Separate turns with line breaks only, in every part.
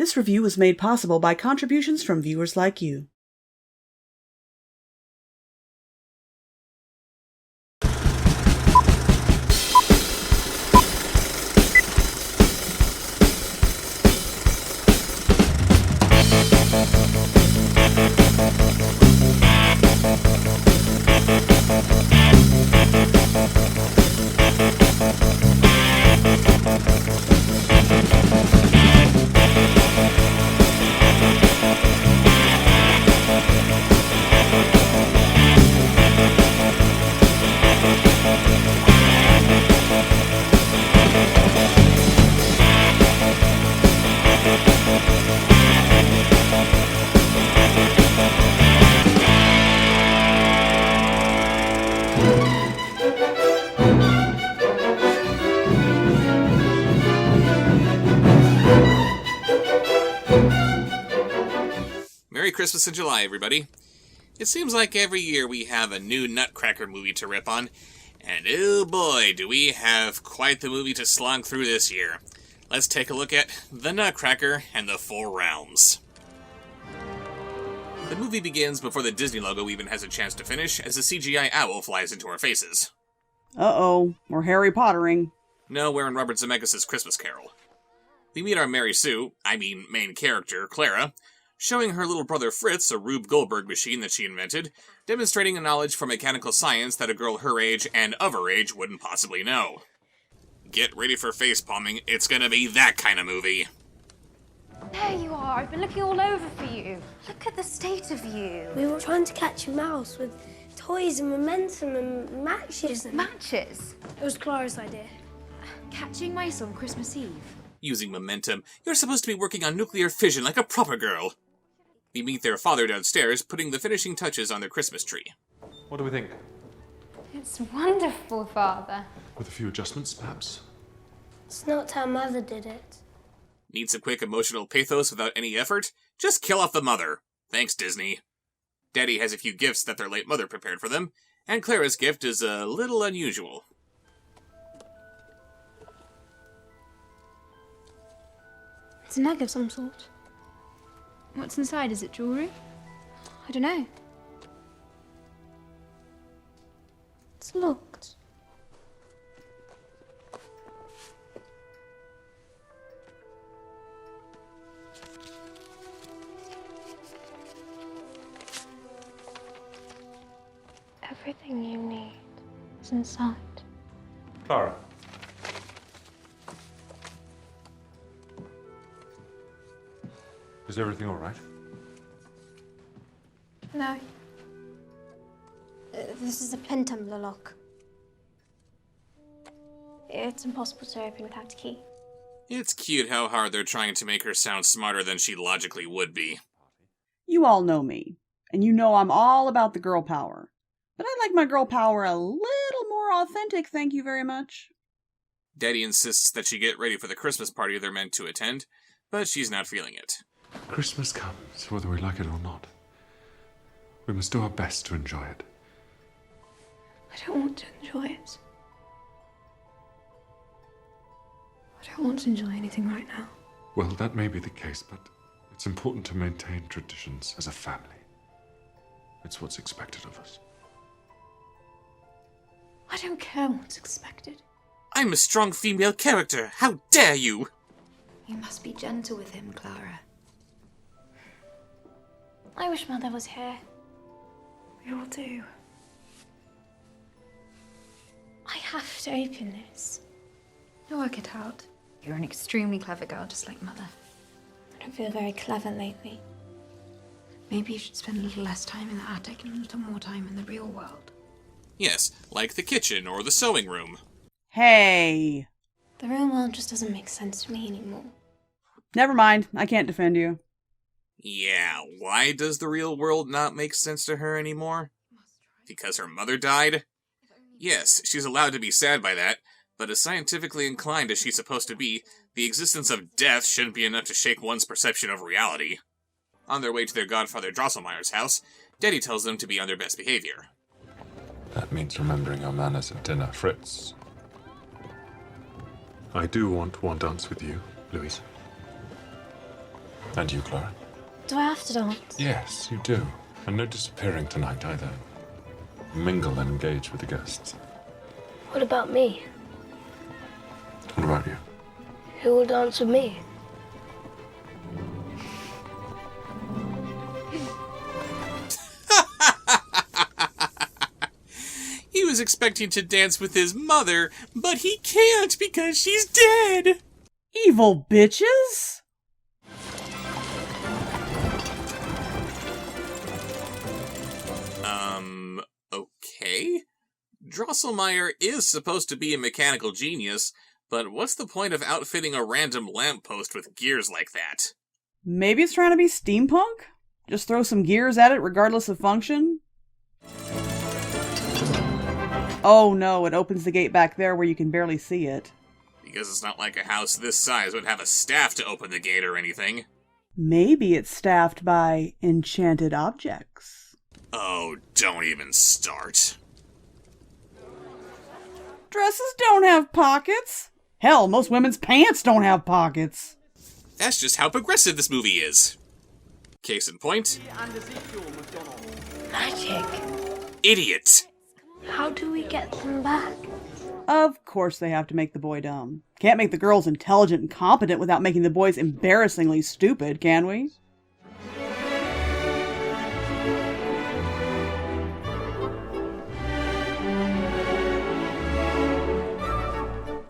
This review was made possible by contributions from viewers like you.
Merry Christmas in July, everybody. It seems like every year we have a new Nutcracker movie to rip on, and oh boy, do we have quite the movie to slog through this year. Let's take a look at The Nutcracker and the Four Realms. The movie begins before the Disney logo even has a chance to finish, as a CGI owl flies into our faces.
Uh-oh, we're Harry Pottering.
No, we're in Robert Zemeckis' Christmas Carol. We meet our main character, Clara, showing her little brother Fritz a Rube Goldberg machine that she invented, demonstrating a knowledge for mechanical science that a girl her age and of her age wouldn't possibly know. Get ready for facepalming, it's gonna be that kind of movie.
There you are, I've been looking all over for you. Look at the state of you.
We were trying to catch a mouse with toys and momentum and matches.
Matches?
It was Clara's idea.
Catching mice on Christmas Eve.
Using momentum, you're supposed to be working on nuclear fission like a proper girl. We meet their father downstairs, putting the finishing touches on their Christmas tree.
What do we think?
It's wonderful, Father.
With a few adjustments, perhaps?
It's not how Mother did it.
Need some quick emotional pathos without any effort? Just kill off the mother. Thanks, Disney. Daddy has a few gifts that their late mother prepared for them, and Clara's gift is a little unusual.
It's an egg of some sort.
What's inside? Is it jewellery? I don't know.
It's locked. Everything you need is inside.
Clara. Is everything all right?
No. This is a pen tumbler lock. It's impossible to open without a key.
It's cute how hard they're trying to make her sound smarter than she logically would be.
You all know me, and you know I'm all about the girl power. But I like my girl power a little more authentic, thank you very much.
Daddy insists that she get ready for the Christmas party they're meant to attend, but she's not feeling it.
Christmas comes, whether we like it or not. We must do our best to enjoy it.
I don't want to enjoy it. I don't want to enjoy anything right now.
Well, that may be the case, but it's important to maintain traditions as a family. It's what's expected of us.
I don't care what's expected.
I'm a strong female character. How dare you?
You must be gentle with him, Clara.
I wish Mother was here. We all do. I have to open this.
You'll work it out. You're an extremely clever girl, just like Mother.
I don't feel very clever lately.
Maybe you should spend a little less time in the attic and a little more time in the real world.
Yes, like the kitchen or the sewing room.
Hey!
The real world just doesn't make sense to me anymore.
Never mind, I can't defend you.
Yeah, why does the real world not make sense to her anymore? Because her mother died? Yes, she's allowed to be sad by that, but as scientifically inclined as she's supposed to be, the existence of death shouldn't be enough to shake one's perception of reality. On their way to their godfather Drosselmeyer's house, Daddy tells them to be on their best behavior.
That means remembering our manners at dinner, Fritz. I do want one dance with you, Louise. And you, Clara?
Do I have to dance?
Yes, you do. And no disappearing tonight either. Mingle and engage with the guests.
What about me?
What about you?
Who will dance with me?
He was expecting to dance with his mother, but he can't because she's dead.
Evil bitches!
Okay? Drosselmeyer is supposed to be a mechanical genius, but what's the point of outfitting a random lamppost with gears like that?
Maybe it's trying to be steampunk? Just throw some gears at it regardless of function? Oh no, it opens the gate back there where you can barely see it.
Because it's not like a house this size would have a staff to open the gate or anything.
Maybe it's staffed by enchanted objects.
Oh, don't even start.
Dresses don't have pockets. Hell, most women's pants don't have pockets.
That's just how progressive this movie is. Case in point.
Magic.
Idiot!
How do we get them back?
Of course they have to make the boy dumb. Can't make the girls intelligent and competent without making the boys embarrassingly stupid, can we?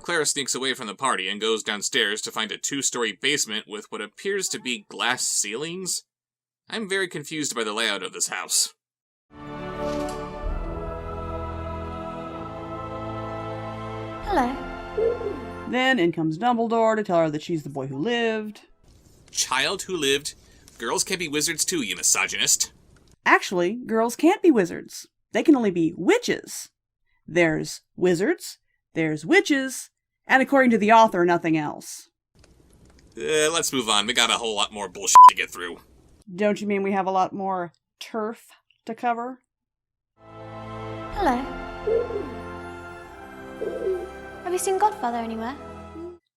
Clara sneaks away from the party and goes downstairs to find a 2-story basement with what appears to be glass ceilings. I'm very confused by the layout of this house.
Hello.
Then in comes Dumbledore to tell her that she's the boy who lived.
Child who lived. Girls can be wizards too, you misogynist.
Actually, girls can't be wizards. They can only be witches. There's wizards, there's witches, and according to the author, nothing else.
Let's move on. We got a whole lot more bullshit to get through.
Don't you mean we have a lot more turf to cover?
Hello. Have you seen Godfather anywhere?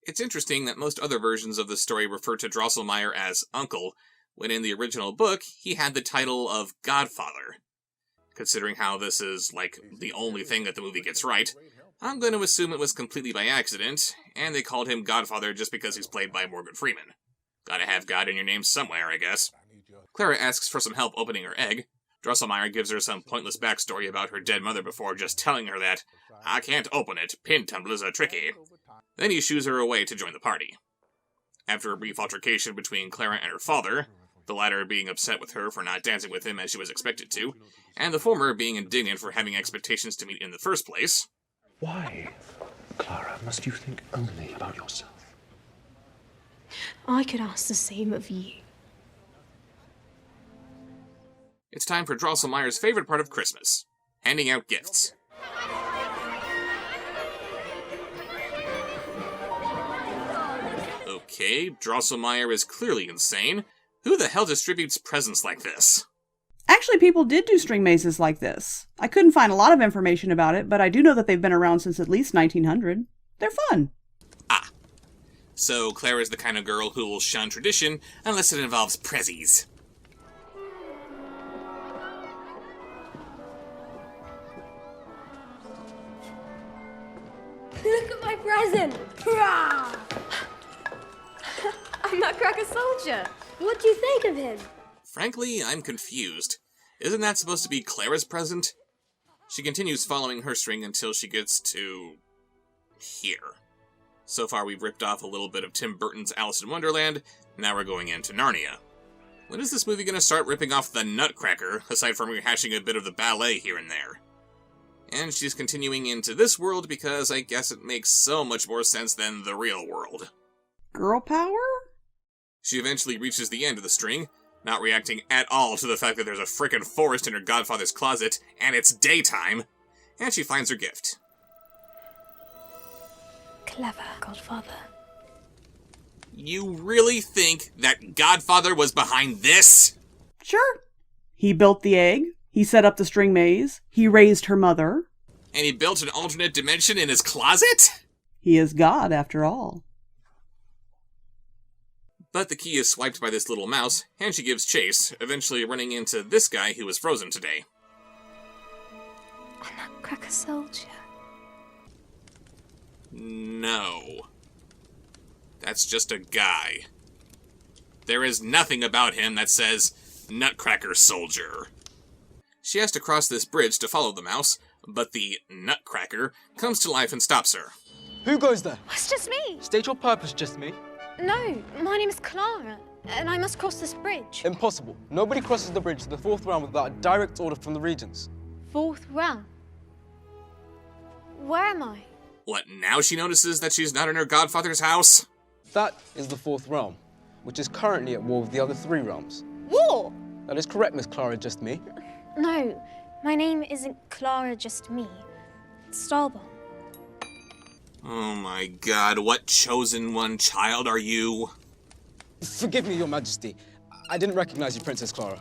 It's interesting that most other versions of the story refer to Drosselmeyer as Uncle, when in the original book, he had the title of Godfather. Considering how this is, like, the only thing that the movie gets right, I'm going to assume it was completely by accident, and they called him Godfather just because he's played by Morgan Freeman. Gotta have God in your name somewhere, I guess. Clara asks for some help opening her egg. Drosselmeyer gives her some pointless backstory about her dead mother before just telling her that, I can't open it, pin tumblers are tricky. Then he shoos her away to join the party. After a brief altercation between Clara and her father, the latter being upset with her for not dancing with him as she was expected to, and the former being indignant for having expectations to meet in the first place.
Why, Clara, must you think only about yourself?
I could ask the same of you.
It's time for Drosselmeyer's favorite part of Christmas, handing out gifts. Okay, Drosselmeyer is clearly insane. Who the hell distributes presents like this?
Actually, people did do string mazes like this. I couldn't find a lot of information about it, but I do know that they've been around since at least 1900. They're fun.
Ah. So Clara's the kind of girl who will shun tradition unless it involves prezzies.
Look at my present! Hurrah!
I'm Nutcracker soldier.
What do you think of him?
Frankly, I'm confused. Isn't that supposed to be Clara's present? She continues following her string until she gets to here. So far we've ripped off a little bit of Tim Burton's Alice in Wonderland, now we're going into Narnia. When is this movie going to start ripping off the Nutcracker, aside from rehashing a bit of the ballet here and there? And she's continuing into this world because I guess it makes so much more sense than the real world.
Girl power?
She eventually reaches the end of the string, not reacting at all to the fact that there's a frickin' forest in her godfather's closet, and it's daytime, and she finds her gift.
Clever, Godfather.
You really think that Godfather was behind this?
Sure. He built the egg. He set up the string maze. He raised her mother.
And he built an alternate dimension in his closet?
He is God, after all.
But the key is swiped by this little mouse, and she gives chase, eventually running into this guy who was frozen today.
A Nutcracker soldier.
No. That's just a guy. There is nothing about him that says Nutcracker soldier. She has to cross this bridge to follow the mouse, but the Nutcracker comes to life and stops her.
Who goes there?
It's just me.
State your purpose, just me.
No, my name is Clara, and I must cross this bridge.
Impossible. Nobody crosses the bridge to the 4th realm without a direct order from the regents.
4th realm. Where am I?
What, now she notices that she's not in her godfather's house?
That is the 4th realm, which is currently at war with the other 3 realms.
War?
That is correct, Miss Clara, just me.
No, my name isn't Clara, just me. It's Starbomb.
Oh my god, what chosen one child are you?
Forgive me, Your Majesty. I didn't recognize you, Princess Clara.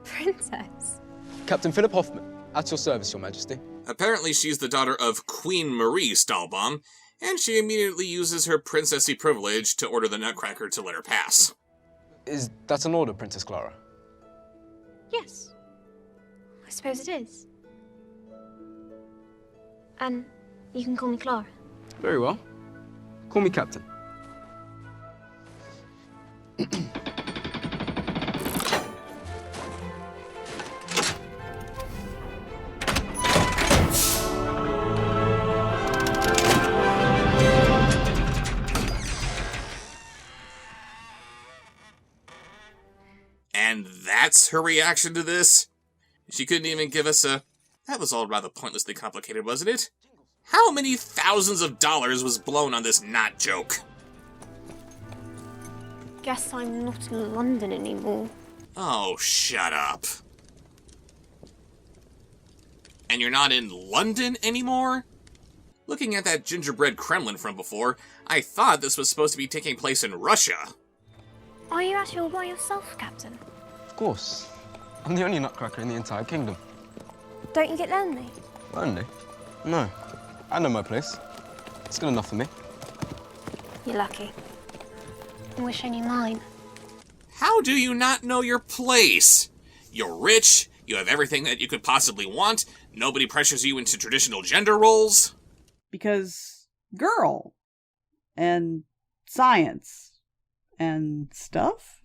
Princess?
Captain Philip Hoffman, at your service, Your Majesty.
Apparently she's the daughter of Queen Marie Stahlbaum, and she immediately uses her princessy privilege to order the Nutcracker to let her pass.
Is that an order, Princess Clara?
Yes. I suppose it is. And you can call me Clara.
Very well. Call me Captain.
And that's her reaction to this? She couldn't even give us a... That was all rather pointlessly complicated, wasn't it? How many thousands of dollars was blown on this not joke?
Guess I'm not in London anymore.
Oh, shut up. And you're not in London anymore? Looking at that gingerbread Kremlin from before, I thought this was supposed to be taking place in Russia.
Are you actually all by yourself, Captain?
Of course. I'm the only Nutcracker in the entire kingdom.
Don't you get lonely?
Lonely? No. I know my place. It's good enough for me.
You're lucky. I wish I knew mine.
How do you not know your place? You're rich, you have everything that you could possibly want, nobody pressures you into traditional gender roles.
Because girl. And science. And stuff?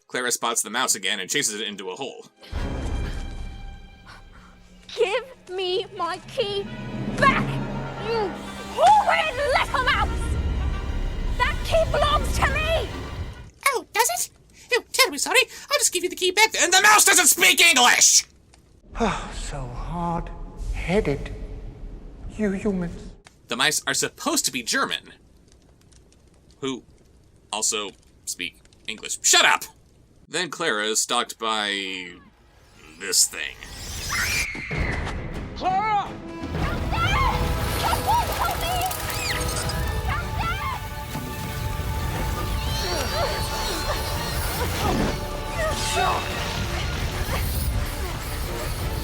Clara spots the mouse again and chases it into a hole.
Give me my key back, you horrid little mouse! That key belongs to me!
Oh, does it? Oh, terribly sorry. I'll just give you the key back. And the mouse doesn't speak English!
Oh, so hard-headed. You humans.
The mice are supposed to be German. Who also speak English. Shut up! Then Clara is stalked by... this thing.
Clara!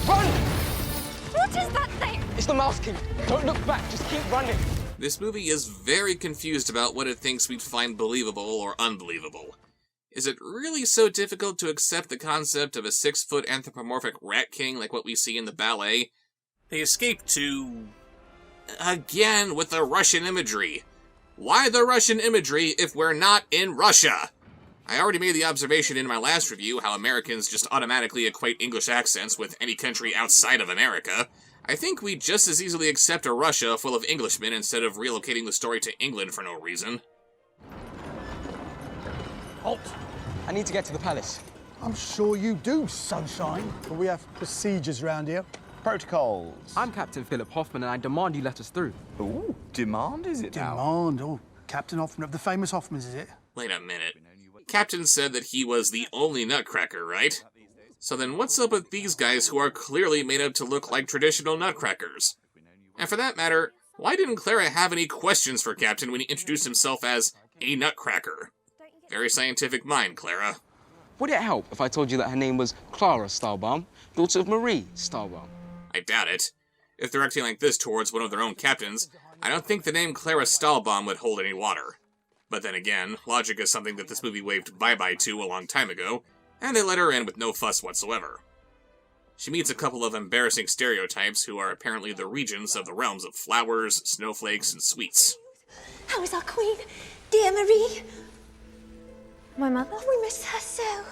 Run!
What is that thing?
It's the Mouse King. Don't look back, just keep running.
This movie is very confused about what it thinks we'd find believable or unbelievable. Is it really so difficult to accept the concept of a 6-foot anthropomorphic rat king like what we see in the ballet? They escape to... again with the Russian imagery. Why the Russian imagery if we're not in Russia? I already made the observation in my last review how Americans just automatically equate English accents with any country outside of America. I think we'd just as easily accept a Russia full of Englishmen instead of relocating the story to England for no reason.
Halt!
I need to get to the palace.
I'm sure you do, sunshine. But we have procedures around here.
Protocols.
I'm Captain Philip Hoffman, and I demand you let us through.
Ooh, demand is it now?
Demand. Oh, Captain Hoffman of the famous Hoffmans, is it?
Wait a minute. Captain said that he was the only Nutcracker, right? So then what's up with these guys who are clearly made up to look like traditional Nutcrackers? And for that matter, why didn't Clara have any questions for Captain when he introduced himself as a Nutcracker? Very scientific mind, Clara.
Would it help if I told you that her name was Clara Stahlbaum, daughter of Marie Stahlbaum?
I doubt it. If they're acting like this towards one of their own captains, I don't think the name Clara Stahlbaum would hold any water. But then again, logic is something that this movie waved bye-bye to a long time ago, and they let her in with no fuss whatsoever. She meets a couple of embarrassing stereotypes who are apparently the regents of the realms of flowers, snowflakes, and sweets.
How is our queen, dear Marie? My mother? We miss her so.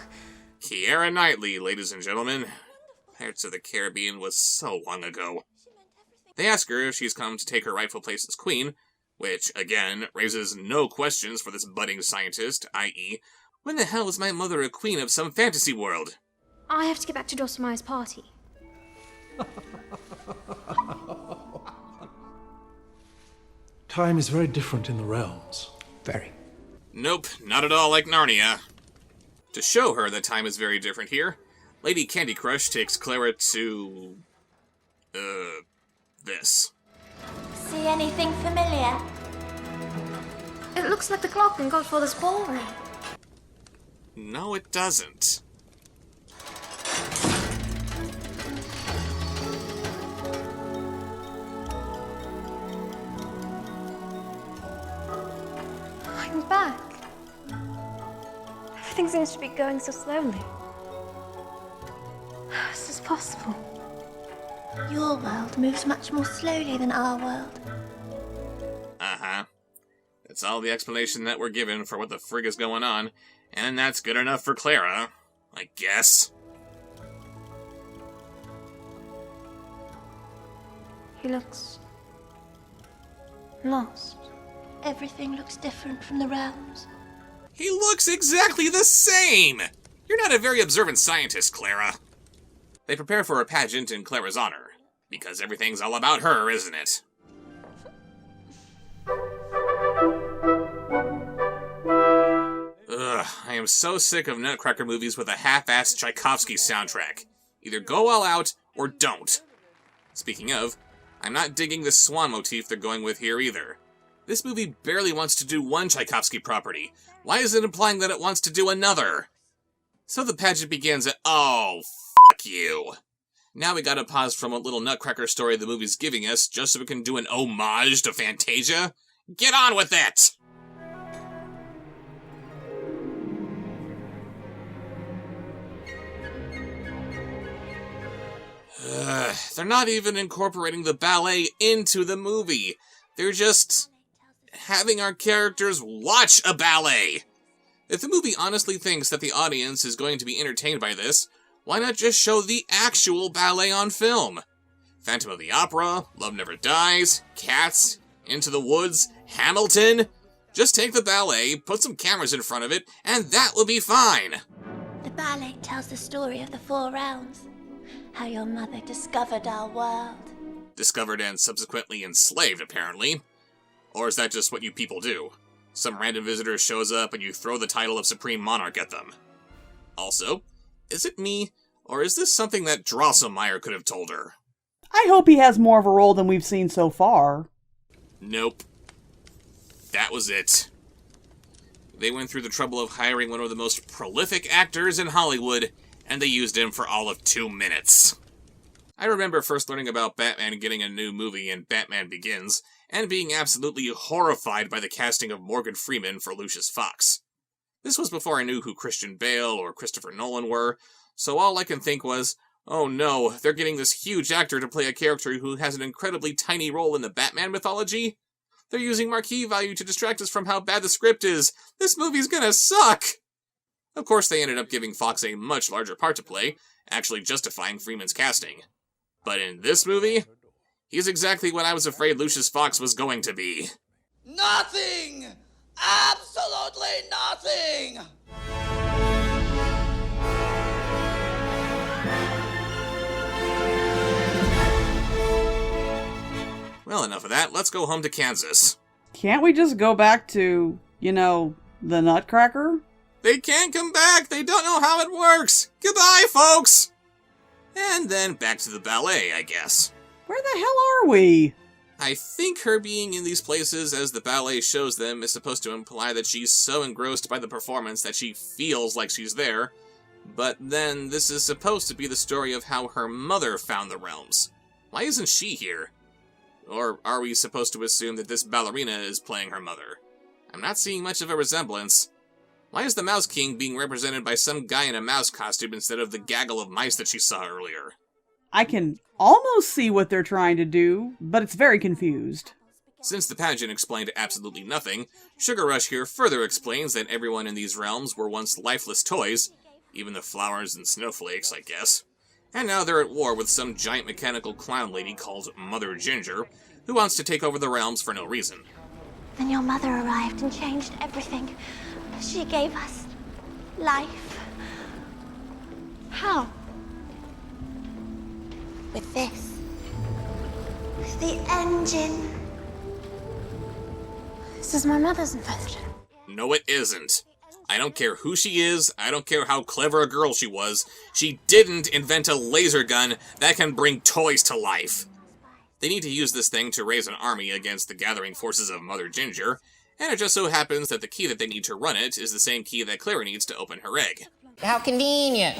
Keira Knightley, ladies and gentlemen. Pirates of the Caribbean was so long ago. They ask her if she's come to take her rightful place as queen, which, again, raises no questions for this budding scientist, i.e., when the hell was my mother a queen of some fantasy world?
I have to get back to Drosselmeyer's party.
Time is very different in the realms.
Very.
Nope, not at all like Narnia. To show her that time is very different here, Lady Candy Crush takes Clara to... this.
See anything familiar? It looks like the clock in Godfather's ballroom.
No, it doesn't.
I'm back. Everything seems to be going so slowly. How is this possible?
Your world moves much more slowly than our world.
Uh-huh. That's all the explanation that we're given for what the frig is going on, and that's good enough for Clara, I guess.
He looks... lost.
Everything looks different from the realms.
He looks exactly the same! You're not a very observant scientist, Clara. They prepare for a pageant in Clara's honor, because everything's all about her, isn't it? Ugh, I am so sick of Nutcracker movies with a half-assed Tchaikovsky soundtrack. Either go all out, or don't. Speaking of, I'm not digging the swan motif they're going with here either. This movie barely wants to do one Tchaikovsky property. Why is it implying that it wants to do another? So the pageant begins at, oh, fuck you. Now we gotta pause from what little Nutcracker story the movie's giving us just so we can do an homage to Fantasia? Get on with it! They're not even incorporating the ballet into the movie. They're just having our characters watch a ballet. If the movie honestly thinks that the audience is going to be entertained by this, why not just show the actual ballet on film? Phantom of the Opera, Love Never Dies, Cats, Into the Woods, Hamilton. Just take the ballet, put some cameras in front of it, and that will be fine.
The ballet tells the story of the four realms. How your mother discovered our world.
Discovered and subsequently enslaved, apparently. Or is that just what you people do? Some random visitor shows up and you throw the title of Supreme Monarch at them. Also, is it me, or is this something that Drosselmeyer could have told her?
I hope he has more of a role than we've seen so far.
Nope. That was it. They went through the trouble of hiring one of the most prolific actors in Hollywood, and they used him for all of 2 minutes. I remember first learning about Batman getting a new movie in Batman Begins, and being absolutely horrified by the casting of Morgan Freeman for Lucius Fox. This was before I knew who Christian Bale or Christopher Nolan were, so all I can think was, oh no, they're getting this huge actor to play a character who has an incredibly tiny role in the Batman mythology? They're using marquee value to distract us from how bad the script is. This movie's gonna suck! Of course, they ended up giving Fox a much larger part to play, actually justifying Freeman's casting. But in this movie, he's exactly what I was afraid Lucius Fox was going to be.
Nothing! Absolutely nothing!
Well, enough of that. Let's go home to Kansas.
Can't we just go back to, the Nutcracker?
They can't come back! They don't know how it works! Goodbye, folks! And then back to the ballet, I guess.
Where the hell are we?
I think her being in these places as the ballet shows them is supposed to imply that she's so engrossed by the performance that she feels like she's there. But then this is supposed to be the story of how her mother found the realms. Why isn't she here? Or are we supposed to assume that this ballerina is playing her mother? I'm not seeing much of a resemblance. Why is the Mouse King being represented by some guy in a mouse costume instead of the gaggle of mice that she saw earlier?
I can almost see what they're trying to do, but it's very confused.
Since the pageant explained absolutely nothing, Sugar Rush here further explains that everyone in these realms were once lifeless toys, even the flowers and snowflakes, I guess. And now they're at war with some giant mechanical clown lady called Mother Ginger, who wants to take over the realms for no reason.
Then your mother arrived and changed everything. She gave us life. How? With this. With the engine. This is my mother's invention.
No, it isn't. I don't care who she is, I don't care how clever a girl she was, she didn't invent a laser gun that can bring toys to life. They need to use this thing to raise an army against the gathering forces of Mother Ginger, and it just so happens that the key that they need to run it is the same key that Clara needs to open her egg.
How convenient.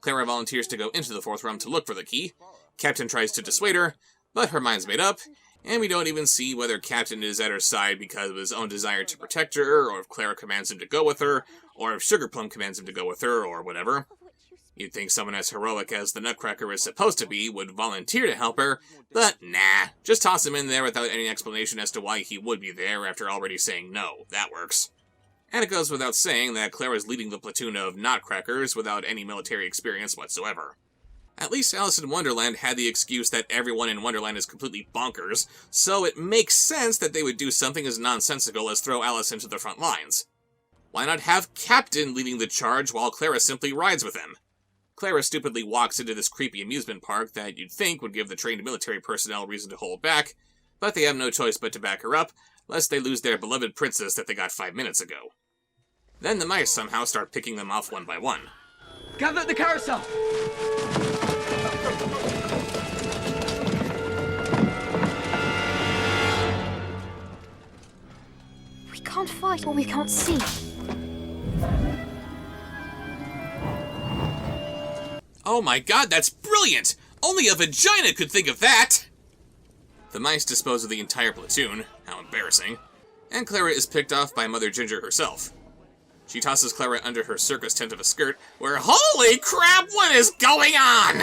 Clara volunteers to go into the fourth realm to look for the key. Captain tries to dissuade her, but her mind's made up, and we don't even see whether Captain is at her side because of his own desire to protect her, or if Clara commands him to go with her, or if Sugarplum commands him to go with her, or whatever. You'd think someone as heroic as the Nutcracker is supposed to be would volunteer to help her, but nah, just toss him in there without any explanation as to why he would be there after already saying no. That works. And it goes without saying that Clara's leading the platoon of Nutcrackers without any military experience whatsoever. At least Alice in Wonderland had the excuse that everyone in Wonderland is completely bonkers, so it makes sense that they would do something as nonsensical as throw Alice into the front lines. Why not have Captain leading the charge while Clara simply rides with him? Clara stupidly walks into this creepy amusement park that you'd think would give the trained military personnel reason to hold back, but they have no choice but to back her up, lest they lose their beloved princess that they got 5 minutes ago. Then the mice somehow start picking them off one by one.
Gather at the carousel!
We can't fight what we can't see.
Oh my god, that's brilliant! Only a vagina could think of that! The mice dispose of the entire platoon, how embarrassing, and Clara is picked off by Mother Ginger herself. She tosses Clara under her circus tent of a skirt, where holy crap, what is going on?!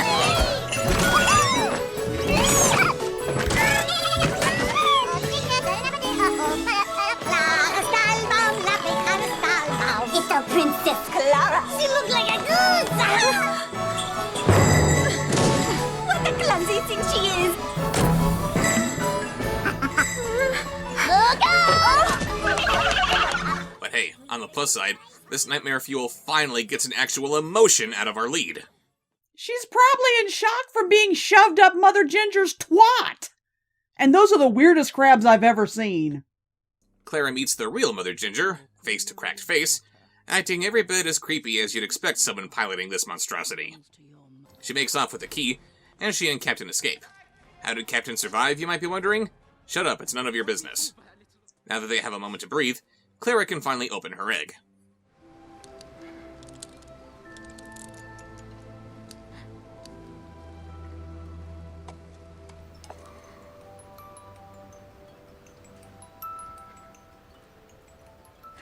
It's our Princess Clara. She looks like a goose. What a clumsy thing she is. Look out!
But hey, on the plus side, this nightmare fuel finally gets an actual emotion out of our lead.
She's probably in shock from being shoved up Mother Ginger's twat. And those are the weirdest crabs I've ever seen.
Clara meets the real Mother Ginger, face to cracked face, acting every bit as creepy as you'd expect someone piloting this monstrosity. She makes off with the key, and she and Captain escape. How did Captain survive, you might be wondering? Shut up, it's none of your business. Now that they have a moment to breathe, Clara can finally open her egg.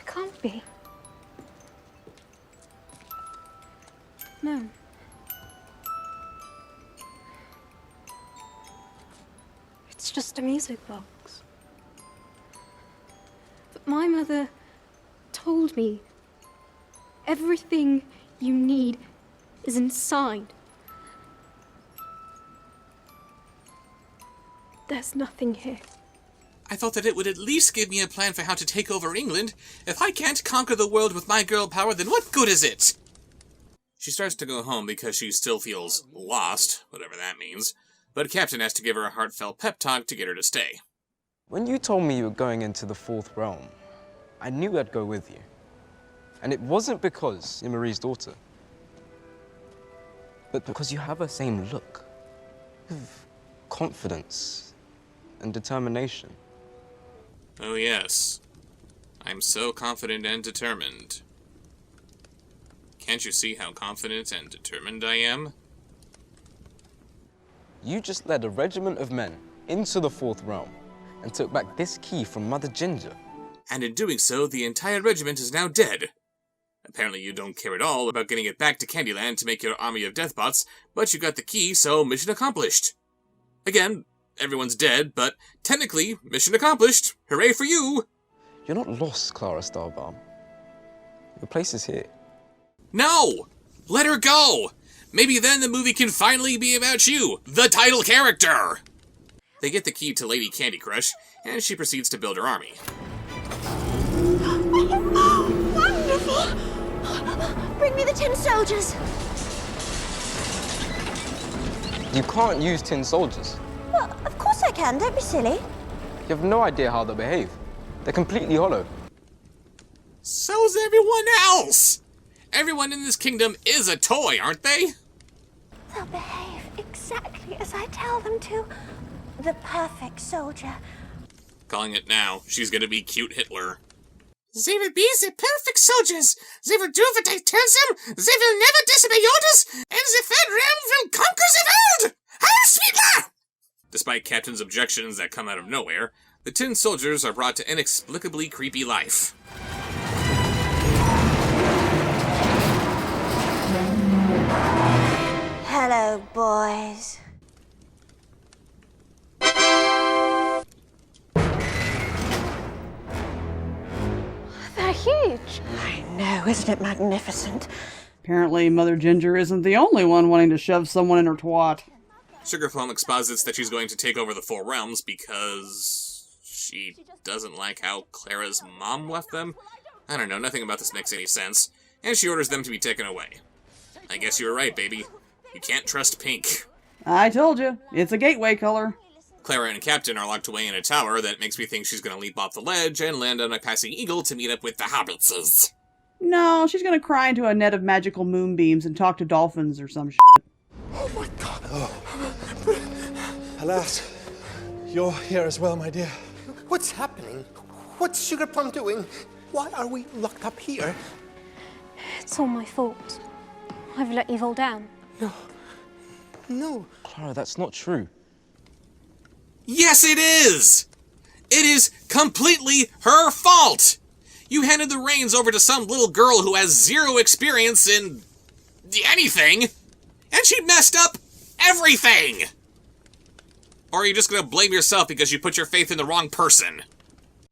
It can't be. No. It's just a music box. But my mother told me everything you need is inside. There's nothing here.
I thought that it would at least give me a plan for how to take over England. If I can't conquer the world with my girl power, then what good is it? She starts to go home because she still feels lost, whatever that means, but Captain has to give her a heartfelt pep talk to get her to stay.
When you told me you were going into the fourth realm, I knew I'd go with you. And it wasn't because you're Marie's daughter, but because you have the same look of confidence and determination.
Oh yes, I'm so confident and determined. Can't you see how confident and determined I am?
You just led a regiment of men into the fourth realm, and took back this key from Mother Ginger.
And in doing so, the entire regiment is now dead. Apparently you don't care at all about getting it back to Candyland to make your army of deathbots, but you got the key, so mission accomplished. Again, everyone's dead, but technically, mission accomplished. Hooray for you!
You're not lost, Clara Starbaum. Your place is here.
No! Let her go! Maybe then the movie can finally be about you, the title character! They get the key to Lady Candy Crush, and she proceeds to build her army.
Wonderful! Bring me the tin soldiers.
You can't use tin soldiers.
Well, of course I can. Don't be silly.
You have no idea how they'll behave. They're completely hollow.
So's everyone else! Everyone in this kingdom is a toy, aren't they?
They'll behave exactly as I tell them to. The perfect soldier.
Calling it now. She's gonna be cute Hitler. They will be the perfect soldiers. They will do what I tell them. They will never disobey orders, and the third realm will conquer the world. Heil Hitler! Despite Captain's objections that come out of nowhere, the tin soldiers are brought to inexplicably creepy life.
Hello, boys. They're huge. I know, isn't it magnificent?
Apparently, Mother Ginger isn't the only one wanting to shove someone in her twat.
Sugarplum exposits that she's going to take over the Four Realms because she doesn't like how Clara's mom left them. I don't know, nothing about this makes any sense. And she orders them to be taken away. I guess you were right, baby. You can't trust pink.
I told you, it's a gateway color.
Clara and Captain are locked away in a tower that makes me think she's going to leap off the ledge and land on a passing eagle to meet up with the hobbitses.
No, she's gonna cry into a net of magical moonbeams and talk to dolphins or some shit.
Oh my god. Oh. Alas, you're here as well, my dear.
What's happening? What's Sugarplum doing? Why are we locked up here?
It's all my fault. I've let you all down.
No.
Clara, that's not true.
Yes, it is! It is completely her fault! You handed the reins over to some little girl who has zero experience in anything, and she messed up everything! Or are you just gonna blame yourself because you put your faith in the wrong person?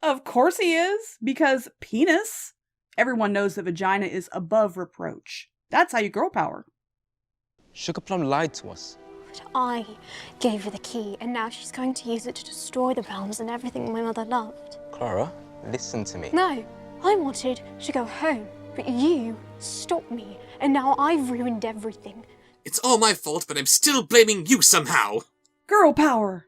Of course he is, because penis. Everyone knows that vagina is above reproach. That's how you girl power.
Sugarplum lied to us.
But I gave her the key, and now she's going to use it to destroy the realms and everything my mother loved.
Clara, listen to me.
No, I wanted to go home, but you stopped me, and now I've ruined everything.
It's all my fault, but I'm still blaming you somehow!
Girl power!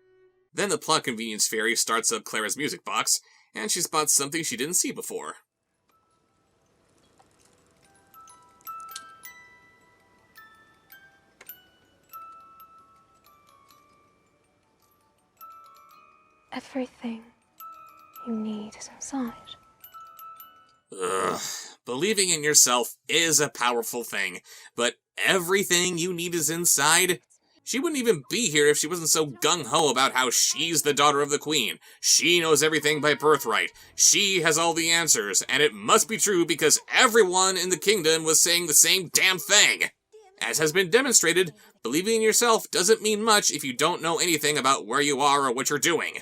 Then the plot convenience fairy starts up Clara's music box, and she spots something she didn't see before.
Everything you need is inside.
Ugh. Believing in yourself is a powerful thing, but everything you need is inside? She wouldn't even be here if she wasn't so gung-ho about how she's the daughter of the queen. She knows everything by birthright. She has all the answers, and it must be true because everyone in the kingdom was saying the same damn thing. As has been demonstrated, believing in yourself doesn't mean much if you don't know anything about where you are or what you're doing.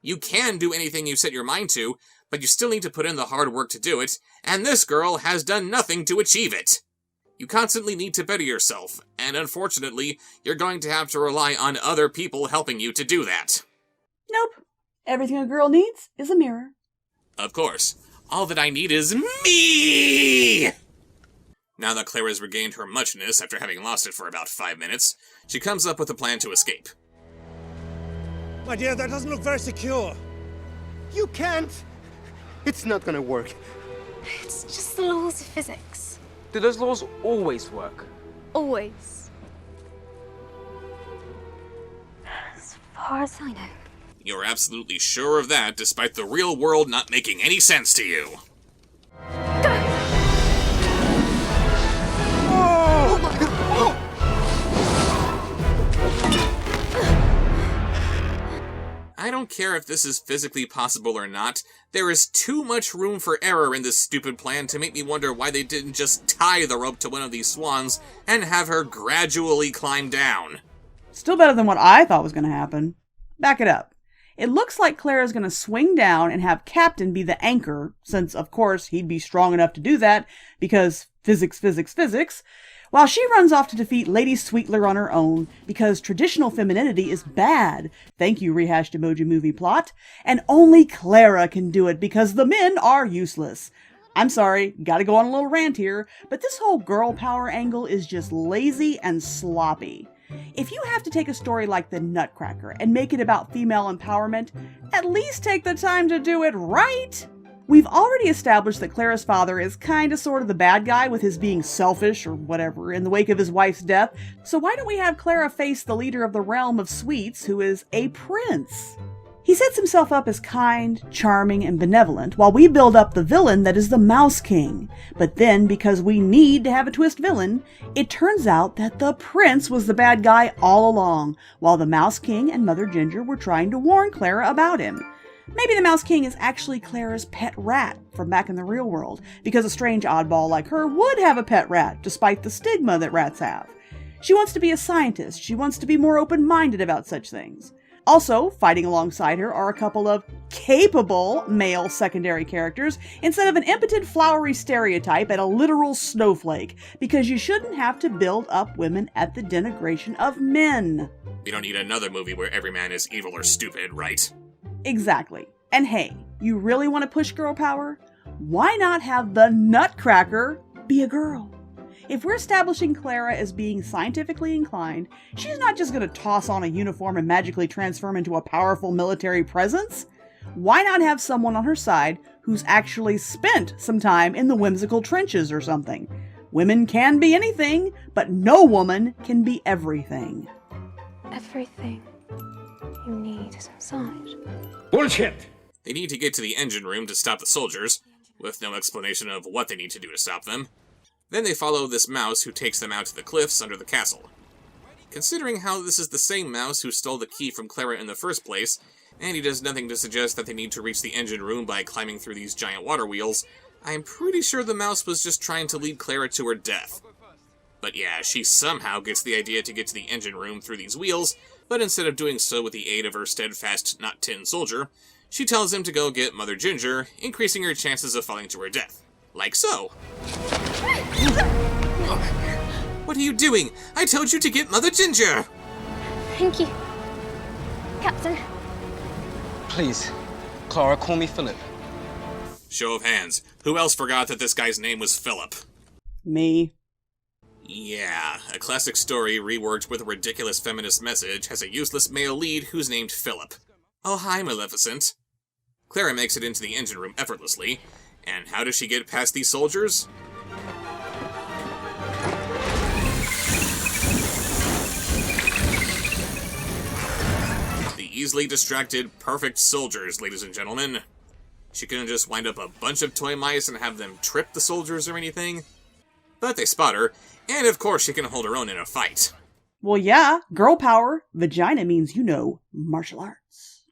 You can do anything you set your mind to, but you still need to put in the hard work to do it, and this girl has done nothing to achieve it. You constantly need to better yourself, and unfortunately, you're going to have to rely on other people helping you to do that.
Nope. Everything a girl needs is a mirror.
Of course. All that I need is me! Now that Clara's regained her muchness after having lost it for about 5 minutes, she comes up with a plan to escape.
My dear, that doesn't look very secure.
You can't. It's not gonna work.
It's just the laws of physics.
Do those laws always work?
Always. As far as I know.
You're absolutely sure of that, despite the real world not making any sense to you. I don't care if this is physically possible or not, there is too much room for error in this stupid plan to make me wonder why they didn't just tie the rope to one of these swans and have her gradually climb down.
Still better than what I thought was going to happen. Back it up. It looks like Clara's going to swing down and have Captain be the anchor, since, of course, he'd be strong enough to do that, because physics, physics, physics, while she runs off to defeat Lady Sweetler on her own, because traditional femininity is bad. Thank you, rehashed emoji movie plot. And only Clara can do it, because the men are useless. I'm sorry, gotta go on a little rant here, but this whole girl power angle is just lazy and sloppy. If you have to take a story like the Nutcracker and make it about female empowerment, at least take the time to do it right. We've already established that Clara's father is kinda sorta the bad guy with his being selfish or whatever in the wake of his wife's death, so why don't we have Clara face the leader of the realm of sweets who is a prince? He sets himself up as kind, charming, and benevolent, while we build up the villain that is the Mouse King. But then, because we need to have a twist villain, it turns out that the prince was the bad guy all along, while the Mouse King and Mother Ginger were trying to warn Clara about him. Maybe the Mouse King is actually Clara's pet rat from back in the real world, because a strange oddball like her would have a pet rat, despite the stigma that rats have. She wants to be a scientist. She wants to be more open-minded about such things. Also, fighting alongside her are a couple of capable male secondary characters instead of an impotent flowery stereotype and a literal snowflake, because you shouldn't have to build up women at the denigration of men.
We don't need another movie where every man is evil or stupid, right?
Exactly. And hey, you really want to push girl power? Why not have the Nutcracker be a girl? If we're establishing Clara as being scientifically inclined, she's not just going to toss on a uniform and magically transform into a powerful military presence. Why not have someone on her side who's actually spent some time in the whimsical trenches or something? Women can be anything, but no woman can be everything.
Everything you need is inside.
Bullshit!
They need to get to the engine room to stop the soldiers, with no explanation of what they need to do to stop them. Then they follow this mouse who takes them out to the cliffs under the castle. Considering how this is the same mouse who stole the key from Clara in the first place, and he does nothing to suggest that they need to reach the engine room by climbing through these giant water wheels, I'm pretty sure the mouse was just trying to lead Clara to her death. But yeah, she somehow gets the idea to get to the engine room through these wheels, but instead of doing so with the aid of her steadfast, not tin soldier, she tells him to go get Mother Ginger, increasing her chances of falling to her death. Like so. What are you doing? I told you to get Mother Ginger!
Thank you, Captain.
Please, Clara, call me Philip.
Show of hands. Who else forgot that this guy's name was Philip?
Me.
Yeah, a classic story reworked with a ridiculous feminist message has a useless male lead who's named Philip. Oh, hi, Maleficent. Clara makes it into the engine room effortlessly. And how does she get past these soldiers? The easily distracted, perfect soldiers, ladies and gentlemen. She couldn't just wind up a bunch of toy mice and have them trip the soldiers or anything. But they spot her, and of course she can hold her own in a fight.
Well, yeah, girl power. Vagina means, you know, martial arts.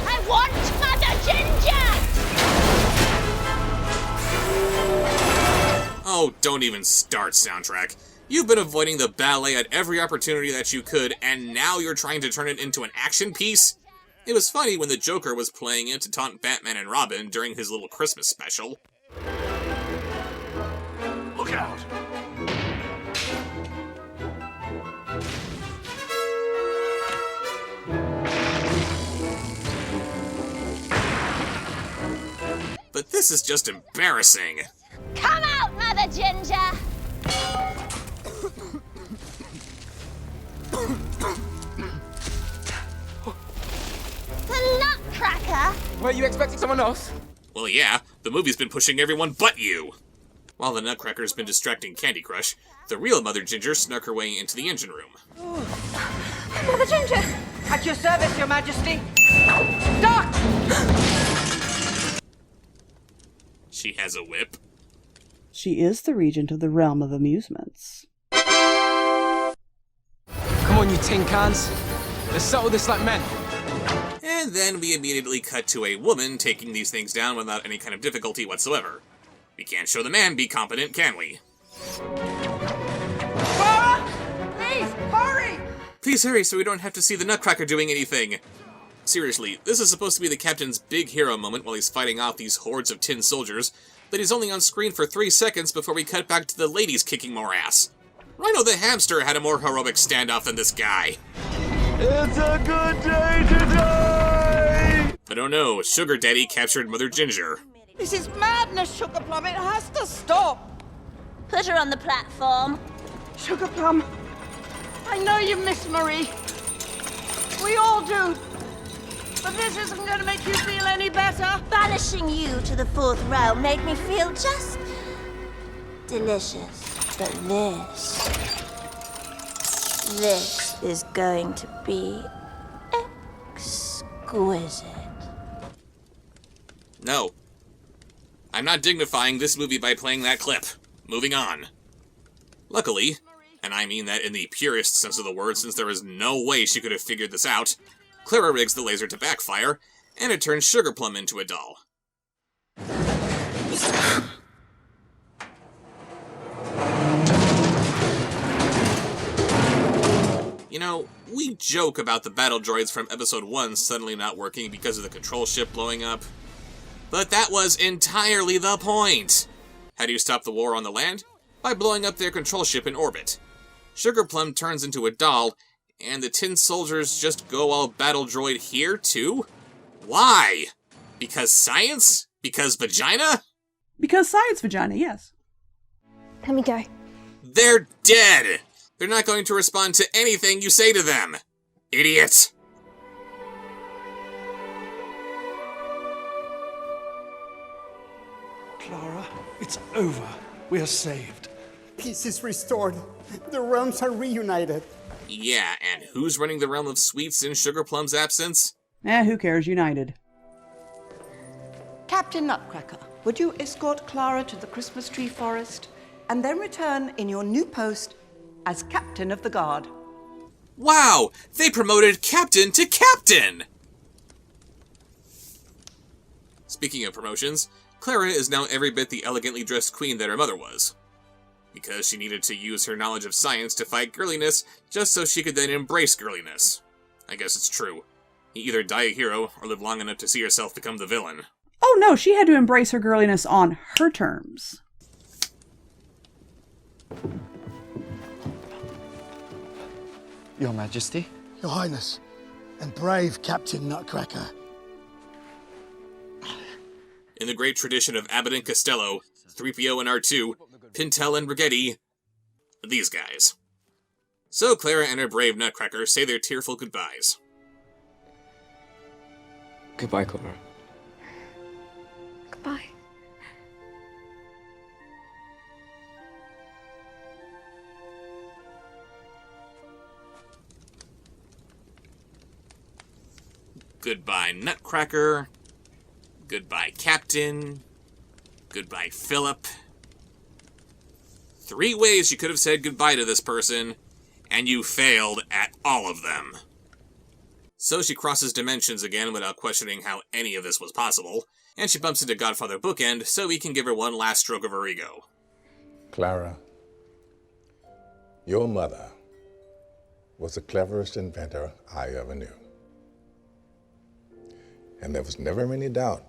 I want Mother Ginger!
Oh, don't even start, soundtrack. You've been avoiding the ballet at every opportunity that you could, and now you're trying to turn it into an action piece? It was funny when the Joker was playing it to taunt Batman and Robin during his little Christmas special.
Look out!
But this is just embarrassing.
Come out, Mother Ginger! The Nutcracker!
Were you expecting someone else?
Well, yeah, the movie's been pushing everyone but you. While the Nutcracker's been distracting Candy Crush, the real Mother Ginger snuck her way into the engine room.
Mother Ginger!
At your service, Your Majesty! Duck!
She has a whip.
She is the regent of the realm of amusements.
Come on, you tin cans. Let's settle this like men.
And then we immediately cut to a woman taking these things down without any kind of difficulty whatsoever. We can't show the man be competent, can we?
Clara! Please, hurry!
Please hurry so we don't have to see the Nutcracker doing anything. Seriously, this is supposed to be the Captain's big hero moment while he's fighting off these hordes of tin soldiers, but he's only on screen for 3 seconds before we cut back to the ladies kicking more ass. Rhino the Hamster had a more heroic standoff than this guy.
It's a good day to die!
But oh no, Sugar Daddy captured Mother Ginger.
This is madness, Sugar Plum. It has to stop.
Put her on the platform.
Sugar Plum, I know you miss Marie. We all do. But this isn't going to make you feel any better.
Banishing you to the 4th realm made me feel just delicious. But this is going to be exquisite.
No. I'm not dignifying this movie by playing that clip. Moving on. Luckily, and I mean that in the purest sense of the word since there is no way she could have figured this out, Clara rigs the laser to backfire, and it turns Sugar Plum into a doll. You know, we joke about the battle droids from Episode 1 suddenly not working because of the control ship blowing up. But that was entirely the point! How do you stop the war on the land? By blowing up their control ship in orbit. Sugar Plum turns into a doll, and the tin soldiers just go all battle droid here, too? Why? Because science? Because vagina?
Because science vagina, yes.
Let me go.
They're dead! They're not going to respond to anything you say to them. Idiot!
Clara, it's over. We are saved.
Peace is restored. The realms are reunited.
Yeah, and who's running the realm of sweets in Sugar Plum's absence?
Who cares? United.
Captain Nutcracker, would you escort Clara to the Christmas tree forest and then return in your new post as Captain of the Guard?
Wow! They promoted Captain to Captain! Speaking of promotions, Clara is now every bit the elegantly dressed queen that her mother was. Because she needed to use her knowledge of science to fight girliness, just so she could then embrace girliness. I guess it's true. You either die a hero, or live long enough to see yourself become the villain.
Oh no, she had to embrace her girliness on her terms.
Your Majesty?
Your Highness, and brave Captain Nutcracker.
In the great tradition of Abbott and Costello, 3PO and R2, Pintel and Brigetti, these guys. So Clara and her brave Nutcracker say their tearful goodbyes.
Goodbye, Clara.
Goodbye.
Goodbye, Nutcracker. Goodbye, Captain. Goodbye, Philip. 3 ways you could have said goodbye to this person, and you failed at all of them. So she crosses dimensions again without questioning how any of this was possible, and she bumps into Godfather Bookend so he can give her one last stroke of her ego.
Clara, your mother was the cleverest inventor I ever knew. And there was never any doubt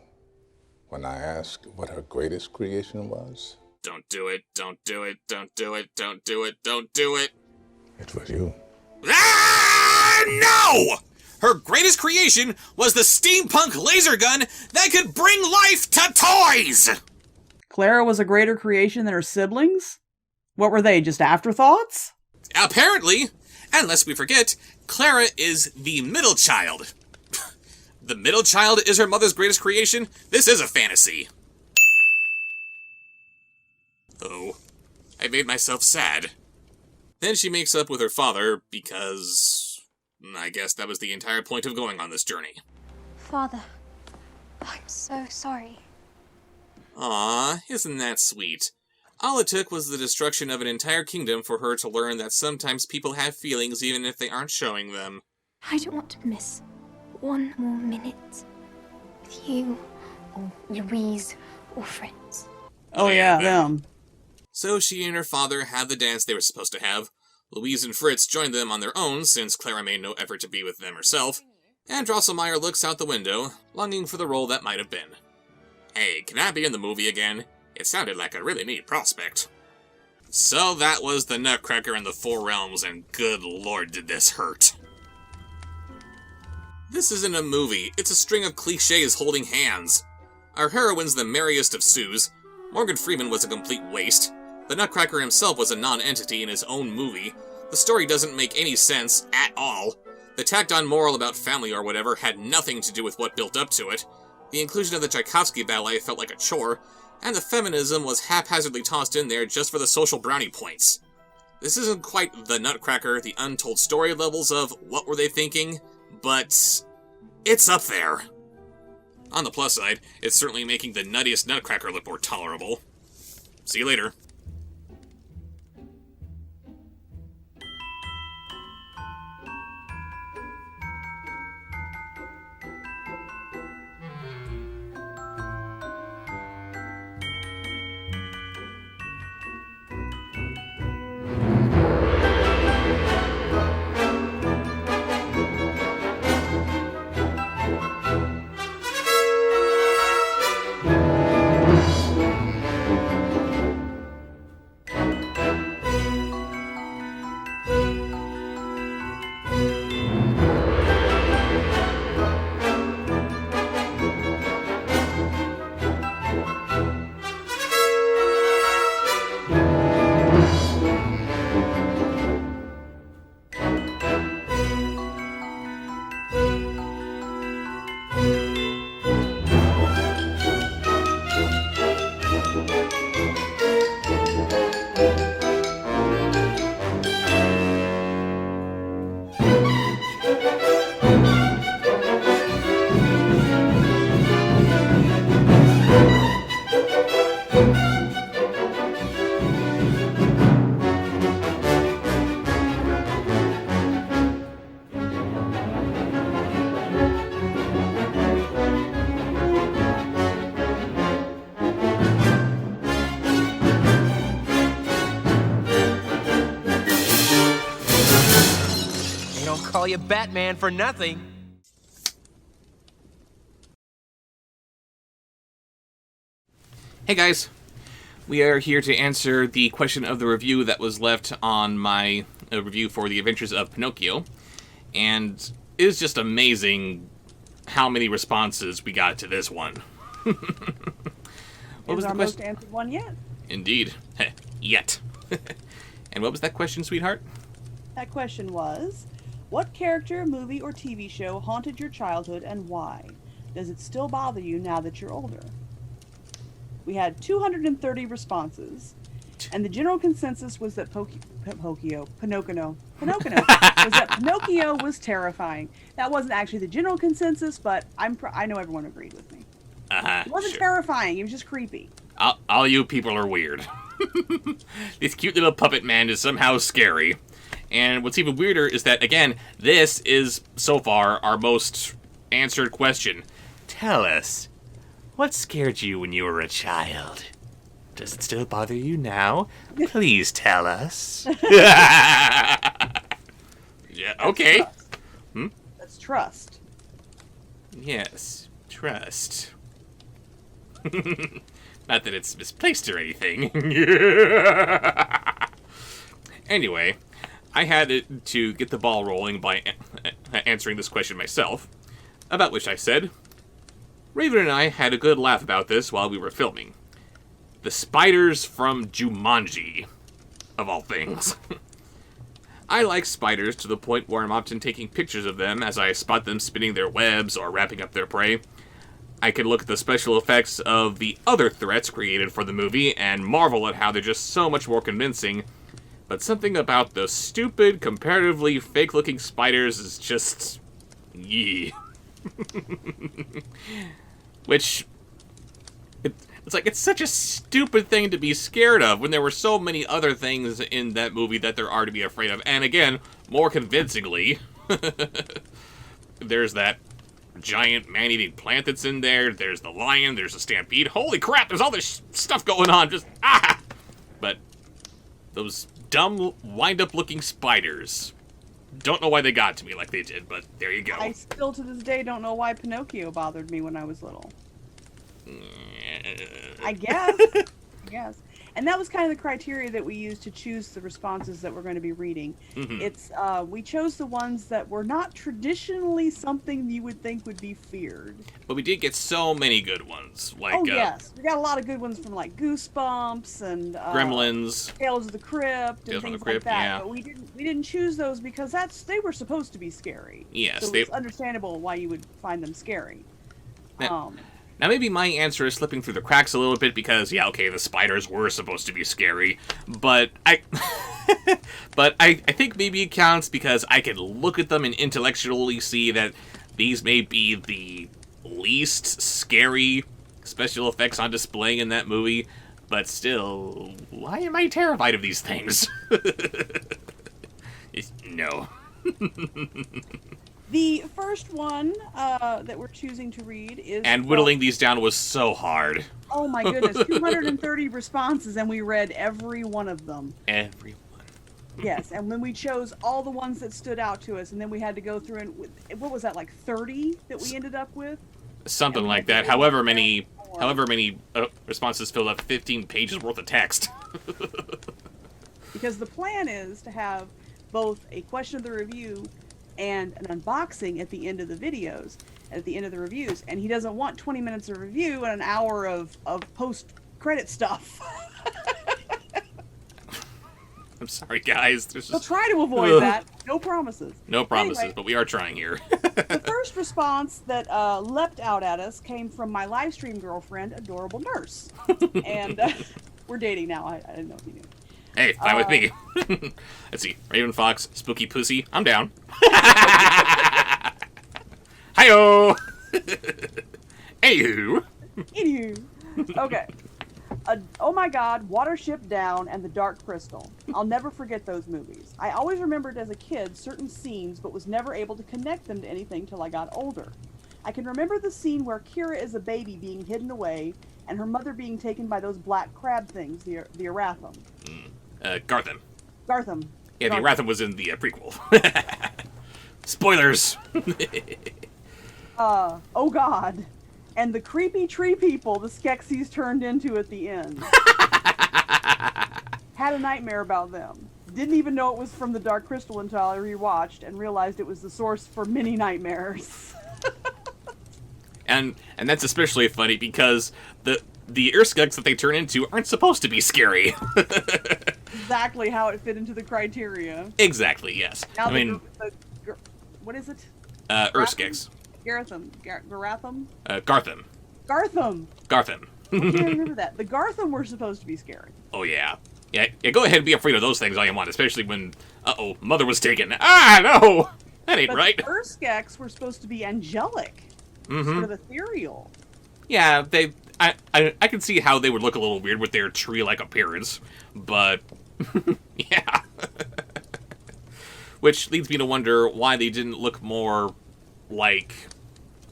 when I asked what her greatest creation was.
Don't do it, don't do it, don't do it, don't do it, don't do it.
It was you.
Ah, no! Her greatest creation was the steampunk laser gun that could bring life to toys!
Clara was a greater creation than her siblings? What were they, just afterthoughts?
Apparently. And lest we forget, Clara is the middle child. The middle child is her mother's greatest creation? This is a fantasy. Oh, I made myself sad. Then she makes up with her father because I guess that was the entire point of going on this journey.
Father, I'm so sorry.
Aw, isn't that sweet? All it took was the destruction of an entire kingdom for her to learn that sometimes people have feelings even if they aren't showing them.
I don't want to miss one more minute with you, or Louise, or friends.
Oh yeah, them.
So she and her father had the dance they were supposed to have. Louise and Fritz joined them on their own, since Clara made no effort to be with them herself, and Drosselmeyer looks out the window, longing for the role that might have been. Hey, can I be in the movie again? It sounded like a really neat prospect. So that was the Nutcracker and the Four Realms, and good lord did this hurt. This isn't a movie, it's a string of cliches holding hands. Our heroine's the merriest of Sues. Morgan Freeman was a complete waste. The Nutcracker himself was a non-entity in his own movie. The story doesn't make any sense at all. The tacked-on moral about family or whatever had nothing to do with what built up to it. The inclusion of the Tchaikovsky ballet felt like a chore, and the feminism was haphazardly tossed in there just for the social brownie points. This isn't quite the Nutcracker, the untold story levels of what were they thinking, but it's up there. On the plus side, it's certainly making the nuttiest Nutcracker look more tolerable. See you later.
Call you Batman for nothing.
Hey guys, we are here to answer the question of the review that was left on my review for The Adventures of Pinocchio, and it was just amazing how many responses we got to this one.
What was our most answered one yet?
Indeed. Yet. And what was that question, sweetheart?
That question was, what character, movie, or TV show haunted your childhood and why? Does it still bother you now that you're older? We had 230 responses, and the general consensus was that Pinocchio was terrifying. That wasn't actually the general consensus, but I know everyone agreed with me. It wasn't terrifying, it was just creepy.
All you people are weird. This cute little puppet man is somehow scary. And what's even weirder is that, again, this is, so far, our most answered question. Tell us, what scared you when you were a child? Does it still bother you now? Please tell us. Yeah, okay.
That's trust.
Yes, trust. Not that it's misplaced or anything. Anyway, I had to get the ball rolling by answering this question myself, about which I said, Raven and I had a good laugh about this while we were filming. The spiders from Jumanji, of all things. I like spiders to the point where I'm often taking pictures of them as I spot them spinning their webs or wrapping up their prey. I can look at the special effects of the other threats created for the movie and marvel at how they're just so much more convincing, but something about those stupid, comparatively fake-looking spiders is just... yee. Which, It's like, it's such a stupid thing to be scared of when there were so many other things in that movie that there are to be afraid of. And again, more convincingly, there's that giant man-eating plant that's in there. There's the lion. There's a stampede. Holy crap, there's all this stuff going on. Just, ah! But those dumb, wind-up-looking spiders. Don't know why they got to me like they did, but there you go.
I still, to this day, don't know why Pinocchio bothered me when I was little. I guess. And that was kind of the criteria that we used to choose the responses that we're going to be reading.
Mm-hmm.
It's we chose the ones that were not traditionally something you would think would be feared.
But we did get so many good ones. Like,
oh yes, we got a lot of good ones from like Goosebumps and
Gremlins,
Tales of the Crypt, and things like that.
Yeah.
But we didn't choose those because they were supposed to be scary.
Yes,
so it's understandable why you would find them scary.
Now, maybe my answer is slipping through the cracks a little bit because, yeah, okay, the spiders were supposed to be scary, but I think maybe it counts because I can look at them and intellectually see that these may be the least scary special effects on display in that movie, but still, why am I terrified of these things? No.
The first one that we're choosing to read is...
And whittling these down was so hard.
Oh my goodness, 230 responses, and we read every one of them.
Every one.
Yes, and when we chose all the ones that stood out to us, and then we had to go through and... What was that, like 30 that we ended up with?
Something like that. However many responses filled up 15 pages worth of text.
Because the plan is to have both a question of the review and an unboxing at the end of the videos, at the end of the reviews, and he doesn't want 20 minutes of review and an hour of post-credit stuff.
I'm sorry, guys.
We'll try to avoid that. No promises.
No promises,
anyway,
but we are trying here.
The first response that leapt out at us came from my live stream girlfriend, Adorable Nurse. And we're dating now. I didn't know if you knew.
Hey, fine with me. Let's see. Raven Fox, Spooky Pussy. I'm down. Hi-yo! Anywho.
Okay. Oh my God, Watership Down and The Dark Crystal. I'll never forget those movies. I always remembered as a kid certain scenes, but was never able to connect them to anything till I got older. I can remember the scene where Kira is a baby being hidden away, and her mother being taken by those black crab things, the Aratham.
Gartham.
Gartham.
Yeah, the Aratham was in the prequel. Spoilers!
Oh God. And the creepy tree people the Skeksis turned into at the end. Had a nightmare about them. Didn't even know it was from the Dark Crystal until I rewatched and realized it was the source for many nightmares.
And that's especially funny because the Urskeks that they turn into aren't supposed to be scary.
Exactly how it fit into the criteria.
Exactly, yes.
Now
I mean...
what is it?
Urskeks.
Gartham. Gartham?
Gartham.
Gartham!
Gartham.
I can't remember that. The Gartham were supposed to be scary.
Oh, yeah. Yeah, go ahead and be afraid of those things all you want, especially when, mother was taken. Ah, no! That ain't right.
The Urskeks were supposed to be angelic. Sort of ethereal.
Yeah, I can see how they would look a little weird with their tree-like appearance, but yeah. Which leads me to wonder why they didn't look more like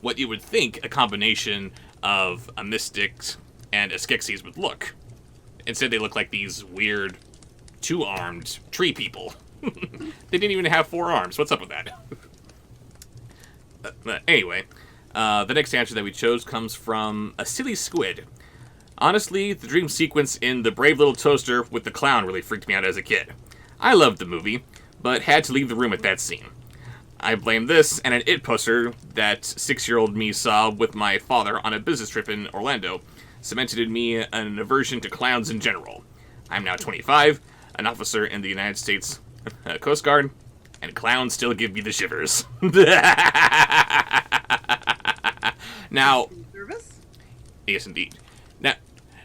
what you would think a combination of a mystic and a Skeksis would look. Instead, they look like these weird two-armed tree people. They didn't even have 4 arms. What's up with that? Anyway. The next answer that we chose comes from a silly squid. Honestly, the dream sequence in The Brave Little Toaster with the clown really freaked me out as a kid. I loved the movie, but had to leave the room at that scene. I blame this and an It poster that 6-year-old me saw with my father on a business trip in Orlando cemented in me an aversion to clowns in general. I'm now 25, an officer in the United States Coast Guard, and clowns still give me the shivers. Now, yes, indeed.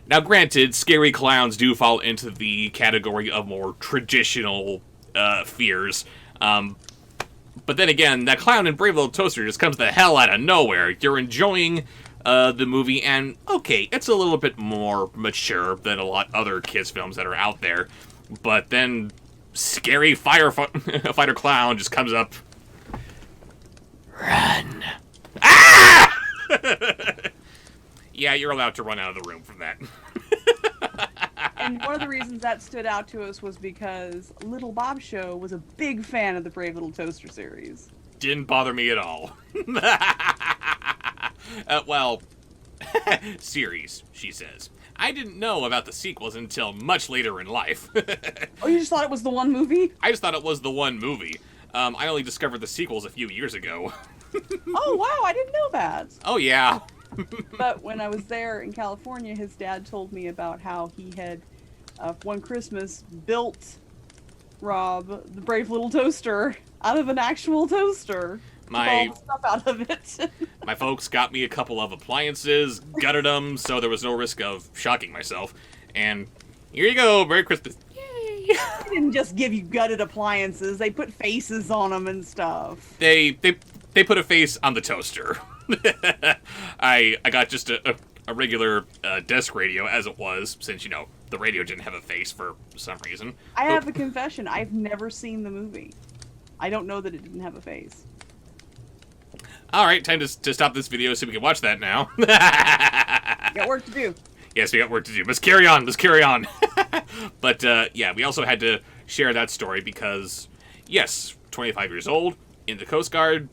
Now, granted, scary clowns do fall into the category of more traditional fears. But then again, that clown in Brave Little Toaster just comes the hell out of nowhere. You're enjoying the movie, and okay, it's a little bit more mature than a lot other kids films that are out there, but then scary firefighter clown just comes up. Run. Ah! Yeah, you're allowed to run out of the room from that.
And one of the reasons that stood out to us was because Little Bob Show was a big fan of the Brave Little Toaster series.
Didn't bother me at all. Well, series, she says. I didn't know about the sequels until much later in life.
Oh, you just thought it was the one movie?
I just thought it was the one movie. I only discovered the sequels a few years ago.
Oh, wow, I didn't know that.
Oh, yeah.
But when I was there in California, his dad told me about how he had, one Christmas, built Rob the Brave Little Toaster out of an actual toaster.
My
all the stuff out of it.
My folks got me a couple of appliances, gutted them, so there was no risk of shocking myself. And here you go, Merry Christmas.
Yay! They didn't just give you gutted appliances; they put faces on them and stuff.
They put a face on the toaster. I got just a regular desk radio as it was, since, you know, the radio didn't have a face for some reason.
I have a confession. I've never seen the movie. I don't know that it didn't have a face.
Alright, time to stop this video so we can watch that now.
Got work to do.
Yes, we got work to do. Let's carry on. Let's carry on. But, yeah, we also had to share that story because, yes, 25 years old, in the Coast Guard,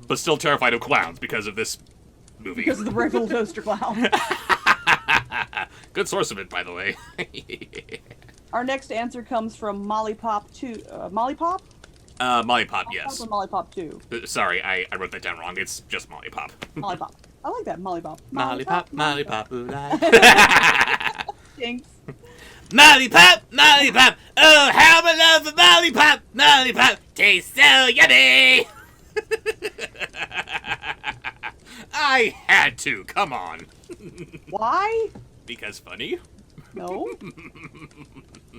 but still terrified of clowns because of this movie.
Because of the Brave Little Toaster Clown.
Good source of it, by the way.
Our next answer comes from Molly Pop 2. Molly Pop?
Molly Pop, yes.
Molly Pop 2.
Sorry, I wrote that down wrong. It's just Molly Pop.
Molly Pop. I like that, Molly Pop.
Molly Pop, Molly Pop, ooh,
Thanks.
Molly Pop, Molly Pop, oh, how I love the Molly Pop, Molly Pop, tastes so yummy. I had to, come on.
Why?
Because funny.
No.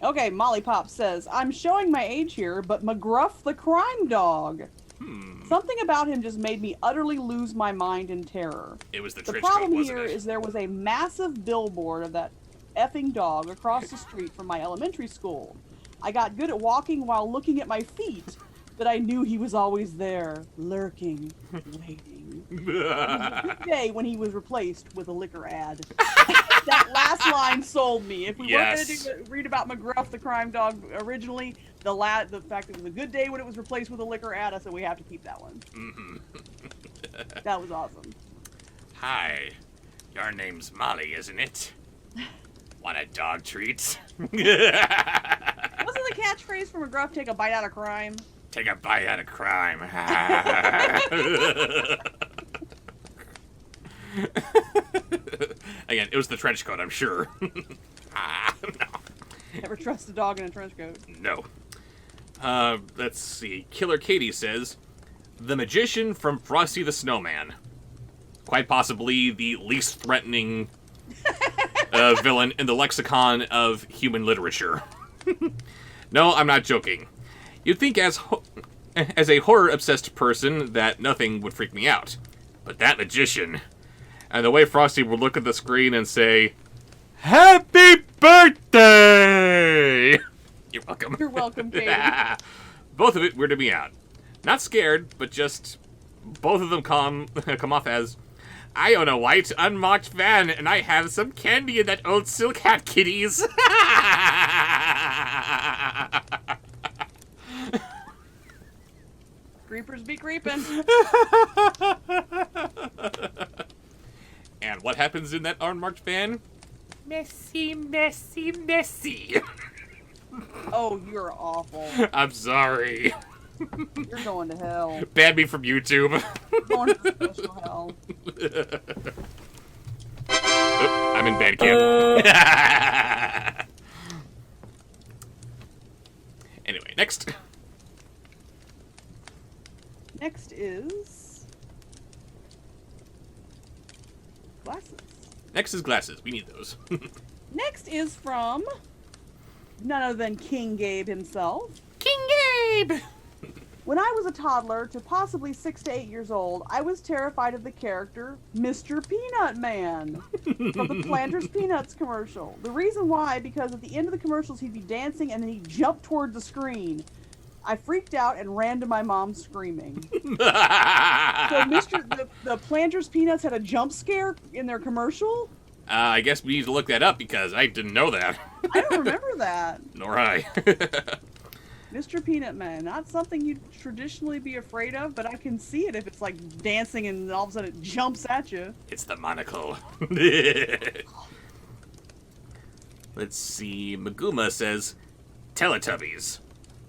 Okay, Molly Pop says, I'm showing my age here, but McGruff the crime dog. Something about him just made me utterly lose my mind in terror.
It was the
The
trench
problem
coat, wasn't
here
it?
is there was a massive billboard of that effing dog across the street from my elementary school. I got good at walking while looking at my feet, but I knew he was always there, lurking, waiting. It was a good day when he was replaced with a liquor ad. That last line sold me. If we weren't going to read about McGruff the crime dog originally, the fact that it was a good day when it was replaced with a liquor ad, I said we have to keep that one. That was awesome.
Hi, your name's Molly, isn't it? Want a dog treat?
Wasn't the catchphrase for McGruff, take a bite out of crime?
Take a bite out of crime. Again, it was the trench coat, I'm sure. No.
Never trust a dog in a trench coat.
No. Let's see. Killer Katie says, the magician from Frosty the Snowman. Quite possibly the least threatening villain in the lexicon of human literature. No, I'm not joking. You'd think as a horror-obsessed person that nothing would freak me out. But that magician, and the way Frosty would look at the screen and say, Happy birthday! You're welcome.
You're welcome, Katie.
Both of it weirded me out. Not scared, but just both of them come off as, I own a white, unmarked van, and I have some candy in that old silk hat, kitties.
Creepers be creeping.
And what happens in that unmarked van? Messy, messy, messy.
Oh, you're awful.
I'm sorry.
You're going to hell.
Ban me from YouTube.
Going to special hell.
Oh, I'm in bad camp. Anyway, next.
Next is glasses.
Next is glasses. We need those.
Next is from none other than King Gabe himself.
King Gabe!
When I was a toddler to possibly 6 to 8 years old, I was terrified of the character Mr. Peanut Man from the Planters Peanuts commercial. The reason why, because at the end of the commercials he'd be dancing and then he'd jump toward the screen. I freaked out and ran to my mom screaming. So the Planters Peanuts had a jump scare in their commercial?
I guess we need to look that up because I didn't know that.
I don't remember that.
Nor I.
Mr. Peanut Man, not something you'd traditionally be afraid of, but I can see it if it's like dancing and all of a sudden it jumps at you.
It's the monocle. Let's see. Maguma says, Teletubbies.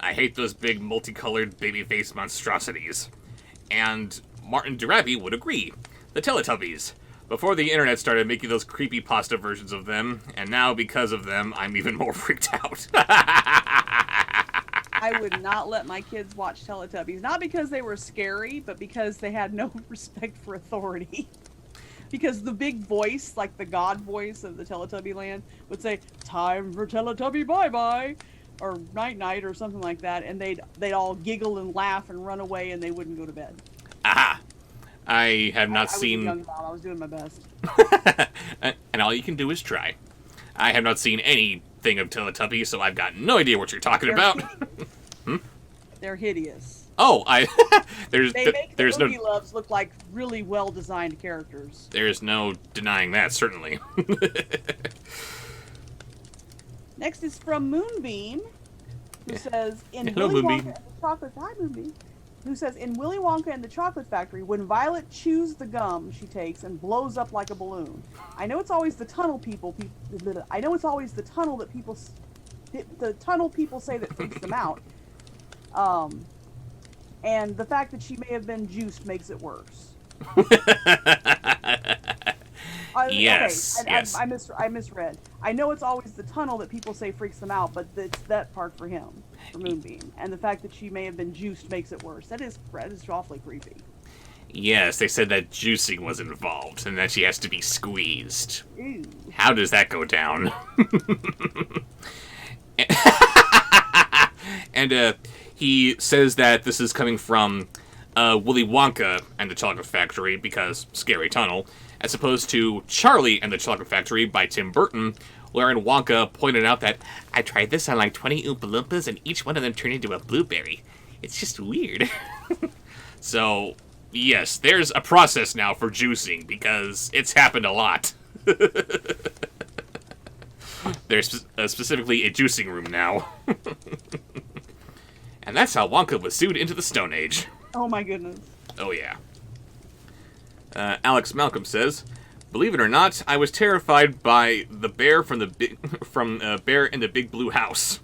I hate those big multicolored baby-faced monstrosities. And Martin Durabi would agree. The Teletubbies. Before the internet started making those creepypasta versions of them, and now because of them, I'm even more freaked out.
I would not let my kids watch Teletubbies. Not because they were scary, but because they had no respect for authority. Because the big voice, like the god voice of the Teletubby land, would say, "Time for Teletubby bye-bye," or "night-night," or something like that, and they'd all giggle and laugh and run away, and they wouldn't go to bed.
Aha! I have not seen...
I was a young mom. I was doing my best.
And all you can do is try. I have not seen anything of Teletubbies, so I've got no idea what you're talking about.
They're hideous.
Oh,
They make the
there's
movie
no
loves look like really well-designed characters.
there's no denying that, certainly.
Next is from Moonbeam, who says,
Hello,
Willy
Moonbeam.
Wonka and the Chocolate... Hi, Moonbeam. Who says, in Willy Wonka and the Chocolate Factory, when Violet chews the gum she takes and blows up like a balloon. I know it's always the tunnel people I know it's always the tunnel that people... The tunnel people say that freaks them out. And the fact that she may have been juiced makes it worse.
Yes,
okay,
yes.
I misread. I know it's always the tunnel that people say freaks them out, but it's that part for him, for Moonbeam. And the fact that she may have been juiced makes it worse. That is awfully creepy.
Yes, they said that juicing was involved, and that she has to be squeezed.
Ew.
How does that go down? And he says that this is coming from Willy Wonka and the Chocolate Factory, because Scary Tunnel, as opposed to Charlie and the Chocolate Factory by Tim Burton, wherein Wonka pointed out that, I tried this on like 20 Oompa Loompas and each one of them turned into a blueberry. It's just weird. So, yes, there's a process now for juicing, because it's happened a lot. There's specifically a juicing room now. And that's how Wonka was sued into the Stone Age.
Oh my goodness.
Oh yeah. Alex Malcolm says, believe it or not, I was terrified by the bear from Bear in the Big Blue House.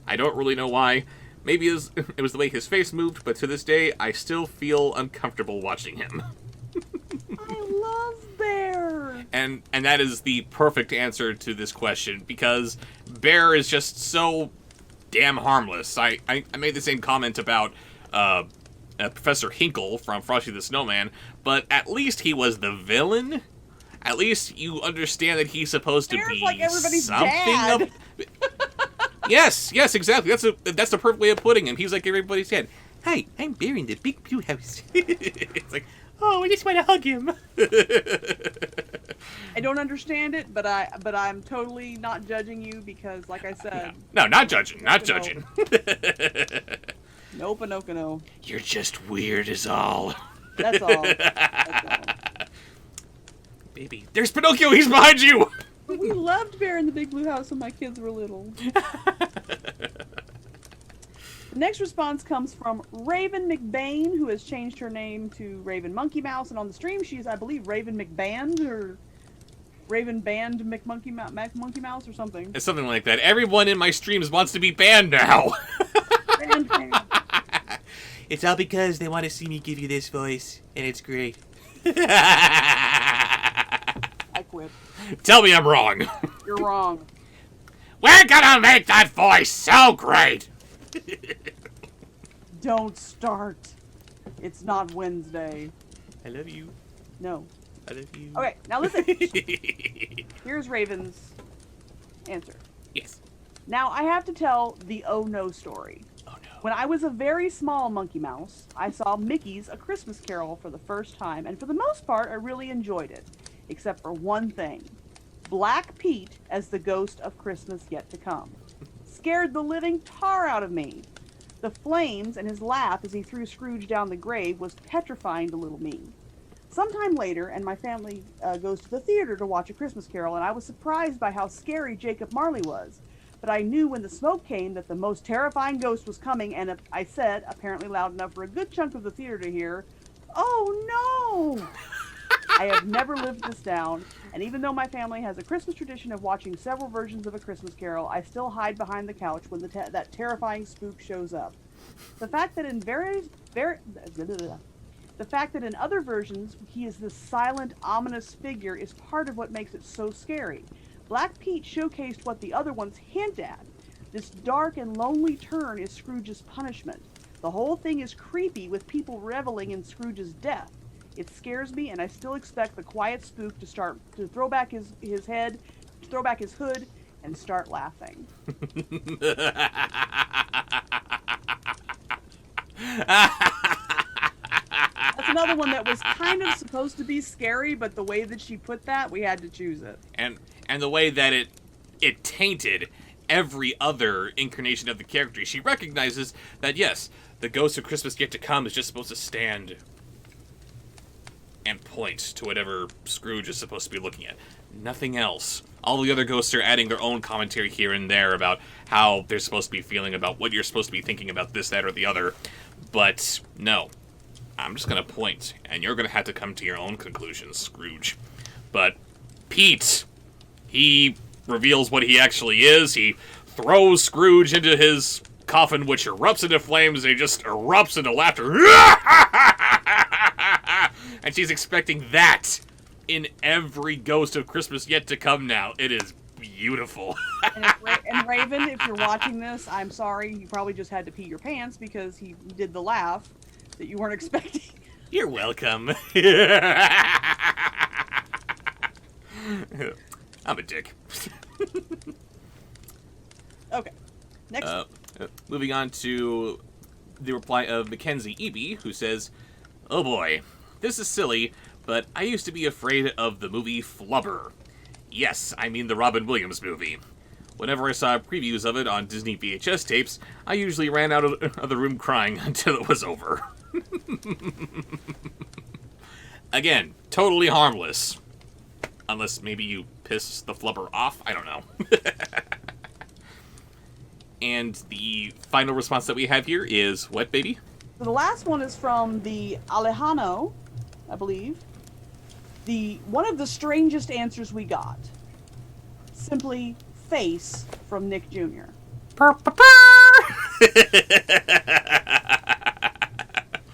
I don't really know why. Maybe it was the way his face moved, but to this day, I still feel uncomfortable watching him.
I love Bear.
And that is the perfect answer to this question, because Bear is just so damn harmless. I made the same comment about Professor Hinkle from Frosty the Snowman, but at least he was the villain. At least you understand that he's supposed to be
like everybody's
something
dad.
Yes, exactly. That's the perfect way of putting him. He's like everybody's dad. Hi, I'm Bear in the Big Blue House. It's like, oh, I just want to hug him.
I don't understand it, but I'm totally not judging you because, like I said...
No, not judging. Not judging.
Nope, no.
You're just weird is all.
That's all.
Baby, there's Pinocchio. He's behind you.
We loved Bear in the Big Blue House when my kids were little. The next response comes from Raven McBain, who has changed her name to Raven Monkey Mouse, and on the stream she's, I believe, Raven McBand or Raven Band Monkey Mouse or something.
It's something like that. Everyone in my streams wants to be banned now.
Band.
It's all because they want to see me give you this voice, and it's great.
I quit.
Tell me I'm wrong.
You're wrong.
We're gonna make that voice so great.
Don't start. It's not Wednesday.
I love you.
No.
I love you.
Okay, now listen. Here's Raven's answer.
Yes.
Now I have to tell the oh no story.
Oh no.
When I was a very small monkey mouse, I saw Mickey's A Christmas Carol for the first time, and for the most part, I really enjoyed it, except for one thing. Black Pete as the ghost of Christmas Yet to Come. Scared the living tar out of me. The flames and his laugh as he threw Scrooge down the grave was petrifying to little me. Sometime later, and my family goes to the theater to watch A Christmas Carol, and I was surprised by how scary Jacob Marley was. But I knew when the smoke came that the most terrifying ghost was coming, and I said, apparently loud enough for a good chunk of the theater to hear, "Oh no!" I have never lived this down, and even though my family has a Christmas tradition of watching several versions of A Christmas Carol, I still hide behind the couch when that terrifying spook shows up. The fact that in the fact that in other versions he is this silent, ominous figure is part of what makes it so scary. Black Pete showcased what the other ones hint at. This dark and lonely turn is Scrooge's punishment. The whole thing is creepy with people reveling in Scrooge's death. It scares me, and I still expect the quiet spook to throw back his head, throw back his hood, and start laughing. That's another one that was kind of supposed to be scary, but the way that she put that, we had to choose it.
And the way that it tainted every other incarnation of the character. She recognizes that, yes, the ghost of Christmas Yet to Come is just supposed to stand and point to whatever Scrooge is supposed to be looking at. Nothing else. All the other ghosts are adding their own commentary here and there about how they're supposed to be feeling, about what you're supposed to be thinking about this, that, or the other. But no. I'm just going to point, and you're going to have to come to your own conclusions, Scrooge. But Pete, he reveals what he actually is. He throws Scrooge into his coffin, which erupts into flames, and he just erupts into laughter. And she's expecting that in every Ghost of Christmas Yet to Come now. It is beautiful.
And Raven, if you're watching this, I'm sorry. You probably just had to pee your pants because he did the laugh that you weren't expecting.
You're welcome. I'm a dick.
Okay. Next.
Moving on to the reply of Mackenzie Eby, who says, "Oh boy, this is silly, but I used to be afraid of the movie Flubber. Yes, I mean the Robin Williams movie. Whenever I saw previews of it on Disney VHS tapes, I usually ran out of the room crying until it was over." Again, totally harmless. Unless maybe you piss the flubber off, I don't know. And the final response that we have here is what, baby?
So the last one is from the Alejano, I believe. One of the strangest answers we got. Simply, face from Nick Jr.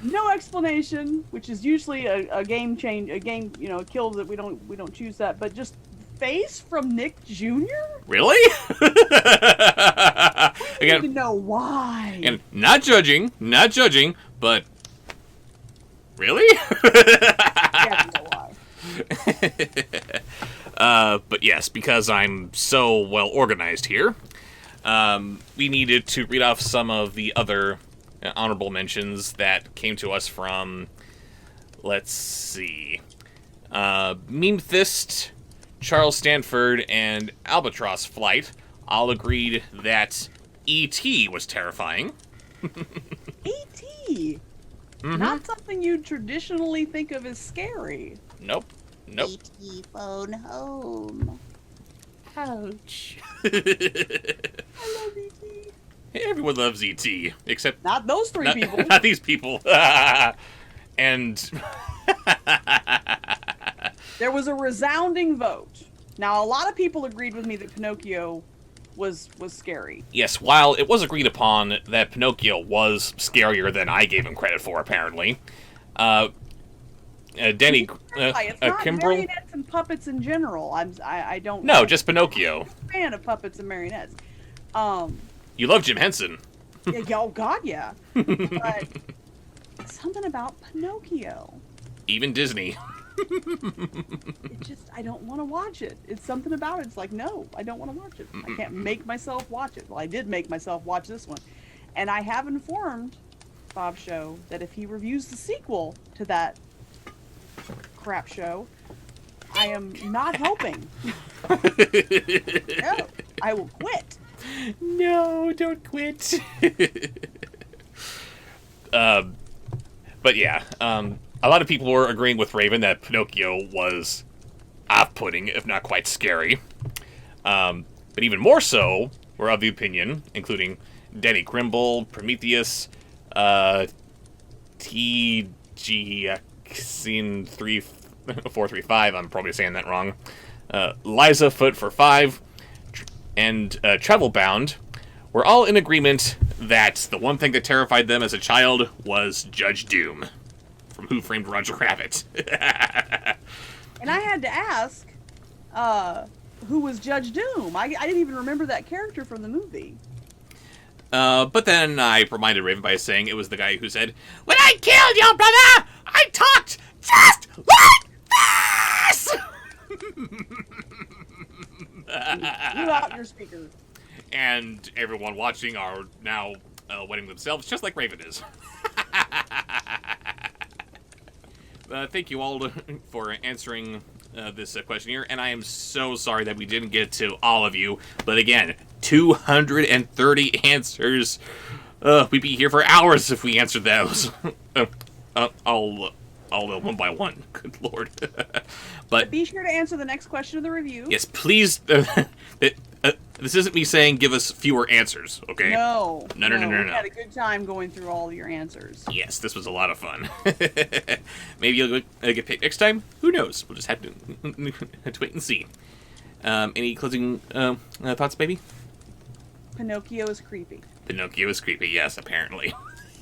No explanation, which is usually a game change, a kill that we don't choose that, but just face from Nick Jr.?
Really?
I
Again,
need to know why.
And not judging, but really?
Yeah, I know why.
But yes, because I'm so well organized here, we needed to read off some of the other honorable mentions that came to us from, let's see, Meme Fist, Charles Stanford, and Albatross Flight all agreed that E.T. was terrifying.
E.T.? Mm-hmm. Not something you traditionally think of as scary.
Nope.
E.T. phone home.
Ouch.
I love E.T.
Everyone loves E.T. except
not those three people.
Not these people. And
there was a resounding vote. Now, a lot of people agreed with me that Pinocchio was scary.
Yes, while it was agreed upon that Pinocchio was scarier than I gave him credit for, apparently. Denny,
it's not
Kimbrel?
marionettes and puppets in general. I don't.
No, just Pinocchio.
I'm a fan of puppets and marionettes.
You love Jim Henson.
Yeah, oh God, yeah. But something about Pinocchio.
Even Disney.
I don't want to watch it. It's something about it. It's like, no, I don't want to watch it. I can't make myself watch it. Well, I did make myself watch this one. And I have informed Bob Show that if he reviews the sequel to that crap show, I am not helping. No, I will quit.
No, don't quit. But yeah, a lot of people were agreeing with Raven that Pinocchio was off-putting, if not quite scary. But even more so were of the opinion, including Danny Grimble, Prometheus, TGXin435, I'm probably saying that wrong, Liza Foot for 5, and Travelbound were all in agreement that the one thing that terrified them as a child was Judge Doom from Who Framed Roger Rabbit.
And I had to ask, who was Judge Doom? I didn't even remember that character from the movie.
But then I reminded Raven by saying it was the guy who said, "When I killed your brother, I talked just like this!"
Blew out your speaker.
And everyone watching are now wetting themselves, just like Raven is. Thank you all for answering this question here, and I am so sorry that we didn't get to all of you. But again, 230 answers. We'd be here for hours if we answered those. I'll one by one. Good lord. But
be sure to answer the next question of the review.
yes, please. This isn't me saying give us fewer answers, okay?
No.
No.
We had a good time going through all of your answers.
Yes, this was a lot of fun. Maybe you'll get picked next time. Who knows? We'll just have to wait and see. Any closing thoughts, baby?
Pinocchio is creepy.
Pinocchio is creepy, yes, apparently.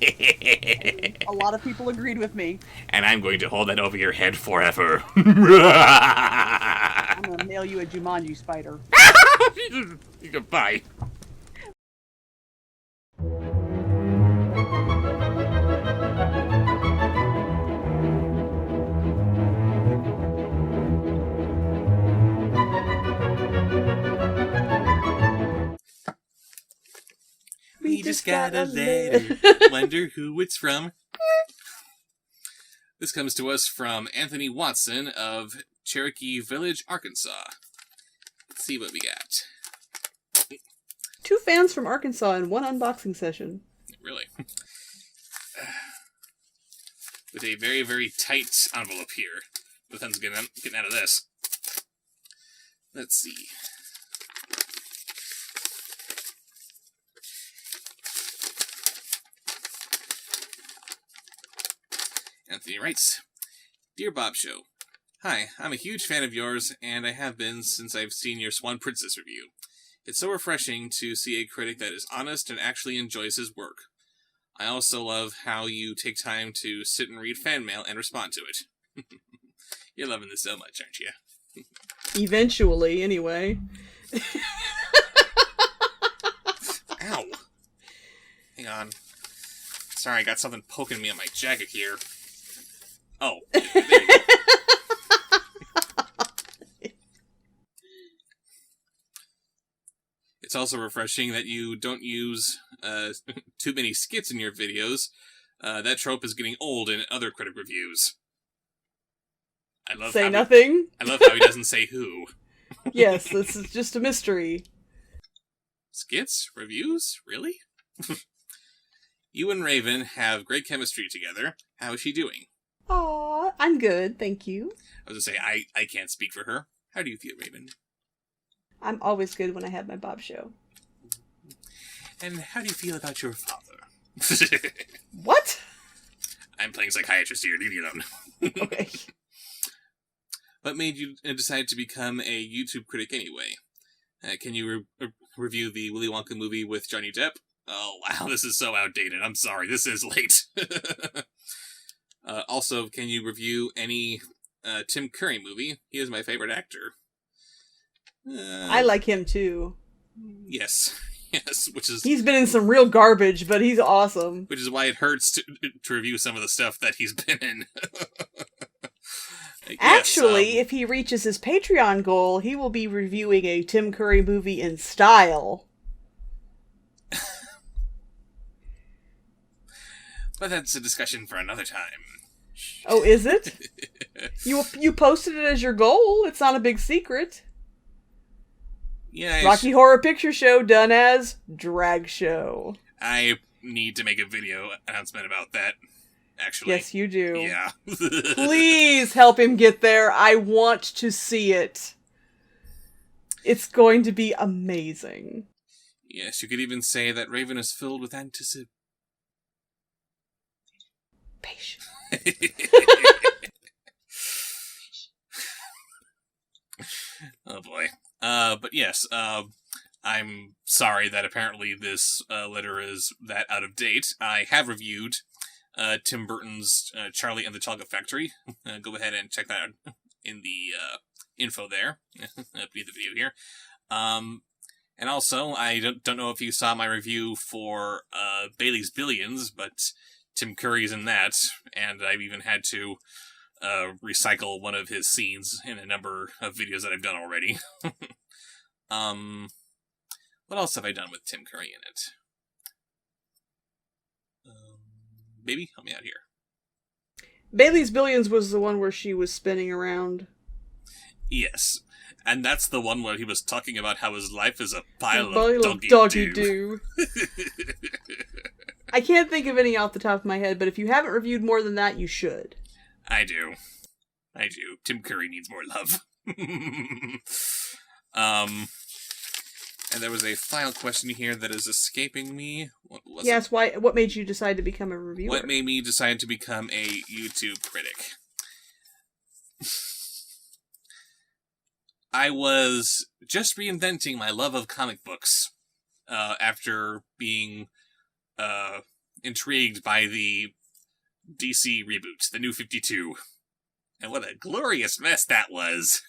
A lot of people agreed with me.
And I'm going to hold that over your head forever.
I'm going to mail you a Jumanji spider.
Goodbye.
We just got a letter. Wonder who it's from.
This comes to us from Anthony Watson of Cherokee Village, Arkansas. Let's see what we got.
2 fans from Arkansas in one unboxing session.
Really? With a very, very tight envelope here. Nothing's getting out of this. Let's see. Anthony writes, Dear Bob Show, Hi, I'm a huge fan of yours, and I have been since I've seen your Swan Princess review. It's so refreshing to see a critic that is honest and actually enjoys his work. I also love how you take time to sit and read fan mail and respond to it. You're loving this so much, aren't you?
Eventually, anyway.
Ow. Hang on. Sorry, I got something poking me on my jacket here. Oh, there you go. It's also refreshing that you don't use too many skits in your videos. That trope is getting old in other critic reviews. I love
say nothing.
I love how he doesn't say who.
Yes, this is just a mystery.
Skits? Reviews? Really? You and Raven have great chemistry together. How is she doing?
Aw, I'm good, thank you.
I was going to say, I can't speak for her. How do you feel, Raven?
I'm always good when I have my Bob Show.
And how do you feel about your father?
What?
I'm playing psychiatrist here, leave me alone.
Okay.
What made you decide to become a YouTube critic anyway? Can you review the Willy Wonka movie with Johnny Depp? Oh, wow, this is so outdated. I'm sorry, this is late. Also, can you review any Tim Curry movie? He is my favorite actor.
I like him too.
Yes, which is...
He's been in some real garbage, but he's awesome.
Which is why it hurts to review some of the stuff that he's been in.
Actually, if he reaches his Patreon goal, he will be reviewing a Tim Curry movie in style.
But that's a discussion for another time.
Oh, is it? You posted it as your goal. It's not a big secret.
Yeah,
Rocky Horror Picture Show done as drag show.
I need to make a video announcement about that, actually.
Yes, you do.
Yeah.
Please help him get there. I want to see it. It's going to be amazing.
Yes, you could even say that Raven is filled with anticipation. Oh boy. But yes, I'm sorry that apparently this letter is that out of date. I have reviewed Tim Burton's Charlie and the Chocolate Factory. Go ahead and check that out in the info there. Be the video here. And also, I don't know if you saw my review for Bailey's Billions, but Tim Curry's in that, and I've even had to recycle one of his scenes in a number of videos that I've done already. What else have I done with Tim Curry in it? Baby, help me out here.
Bailey's Billions was the one where she was spinning around.
Yes. And that's the one where he was talking about how his life is a pile of
doggy-doo. I can't think of any off the top of my head, but if you haven't reviewed more than that, you should.
I do. Tim Curry needs more love. And there was a final question here that is escaping me. What was
yes, why? What made you decide to become a reviewer?
What made me decide to become a YouTube critic? I was just reinventing my love of comic books after being intrigued by the DC reboot, the New 52. And what a glorious mess that was.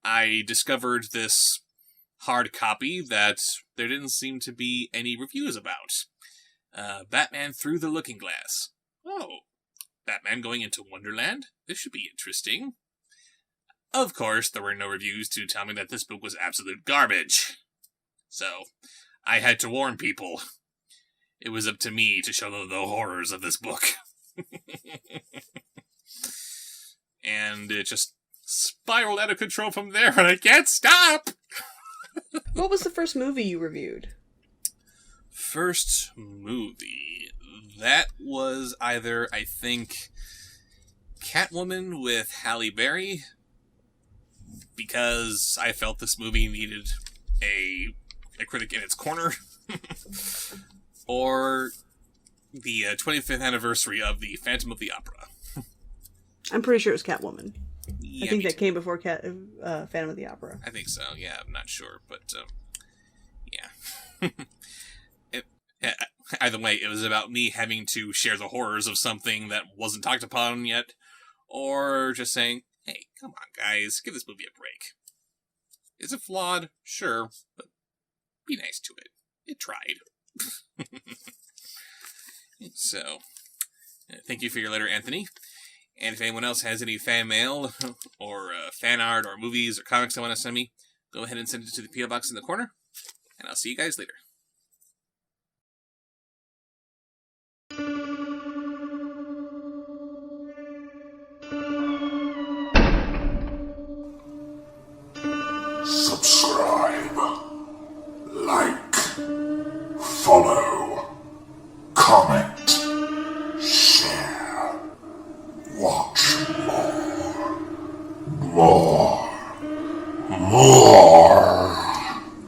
I discovered this hard copy that there didn't seem to be any reviews about. Batman Through the Looking Glass. Oh, Batman going into Wonderland? This should be interesting. Of course, there were no reviews to tell me that this book was absolute garbage. So, I had to warn people. It was up to me to show them the horrors of this book. And it just spiraled out of control from there, and I can't stop!
What was the first movie you reviewed?
First movie? That was either, I think, Catwoman with Halle Berry, because I felt this movie needed a critic in its corner, or the 25th anniversary of the Phantom of the Opera.
I'm pretty sure it was Catwoman.
Yeah,
I think that came before Phantom of the Opera.
I think so, yeah, I'm not sure, but, yeah. Either way, it was about me having to share the horrors of something that wasn't talked upon yet, or just saying, hey, come on, guys, give this movie a break. Is it flawed? Sure, but be nice to it. It tried. So, thank you for your letter, Anthony. And if anyone else has any fan mail, or fan art, or movies, or comics they want to send me, go ahead and send it to the P.O. Box in the corner, and I'll see you guys later.
Subscribe.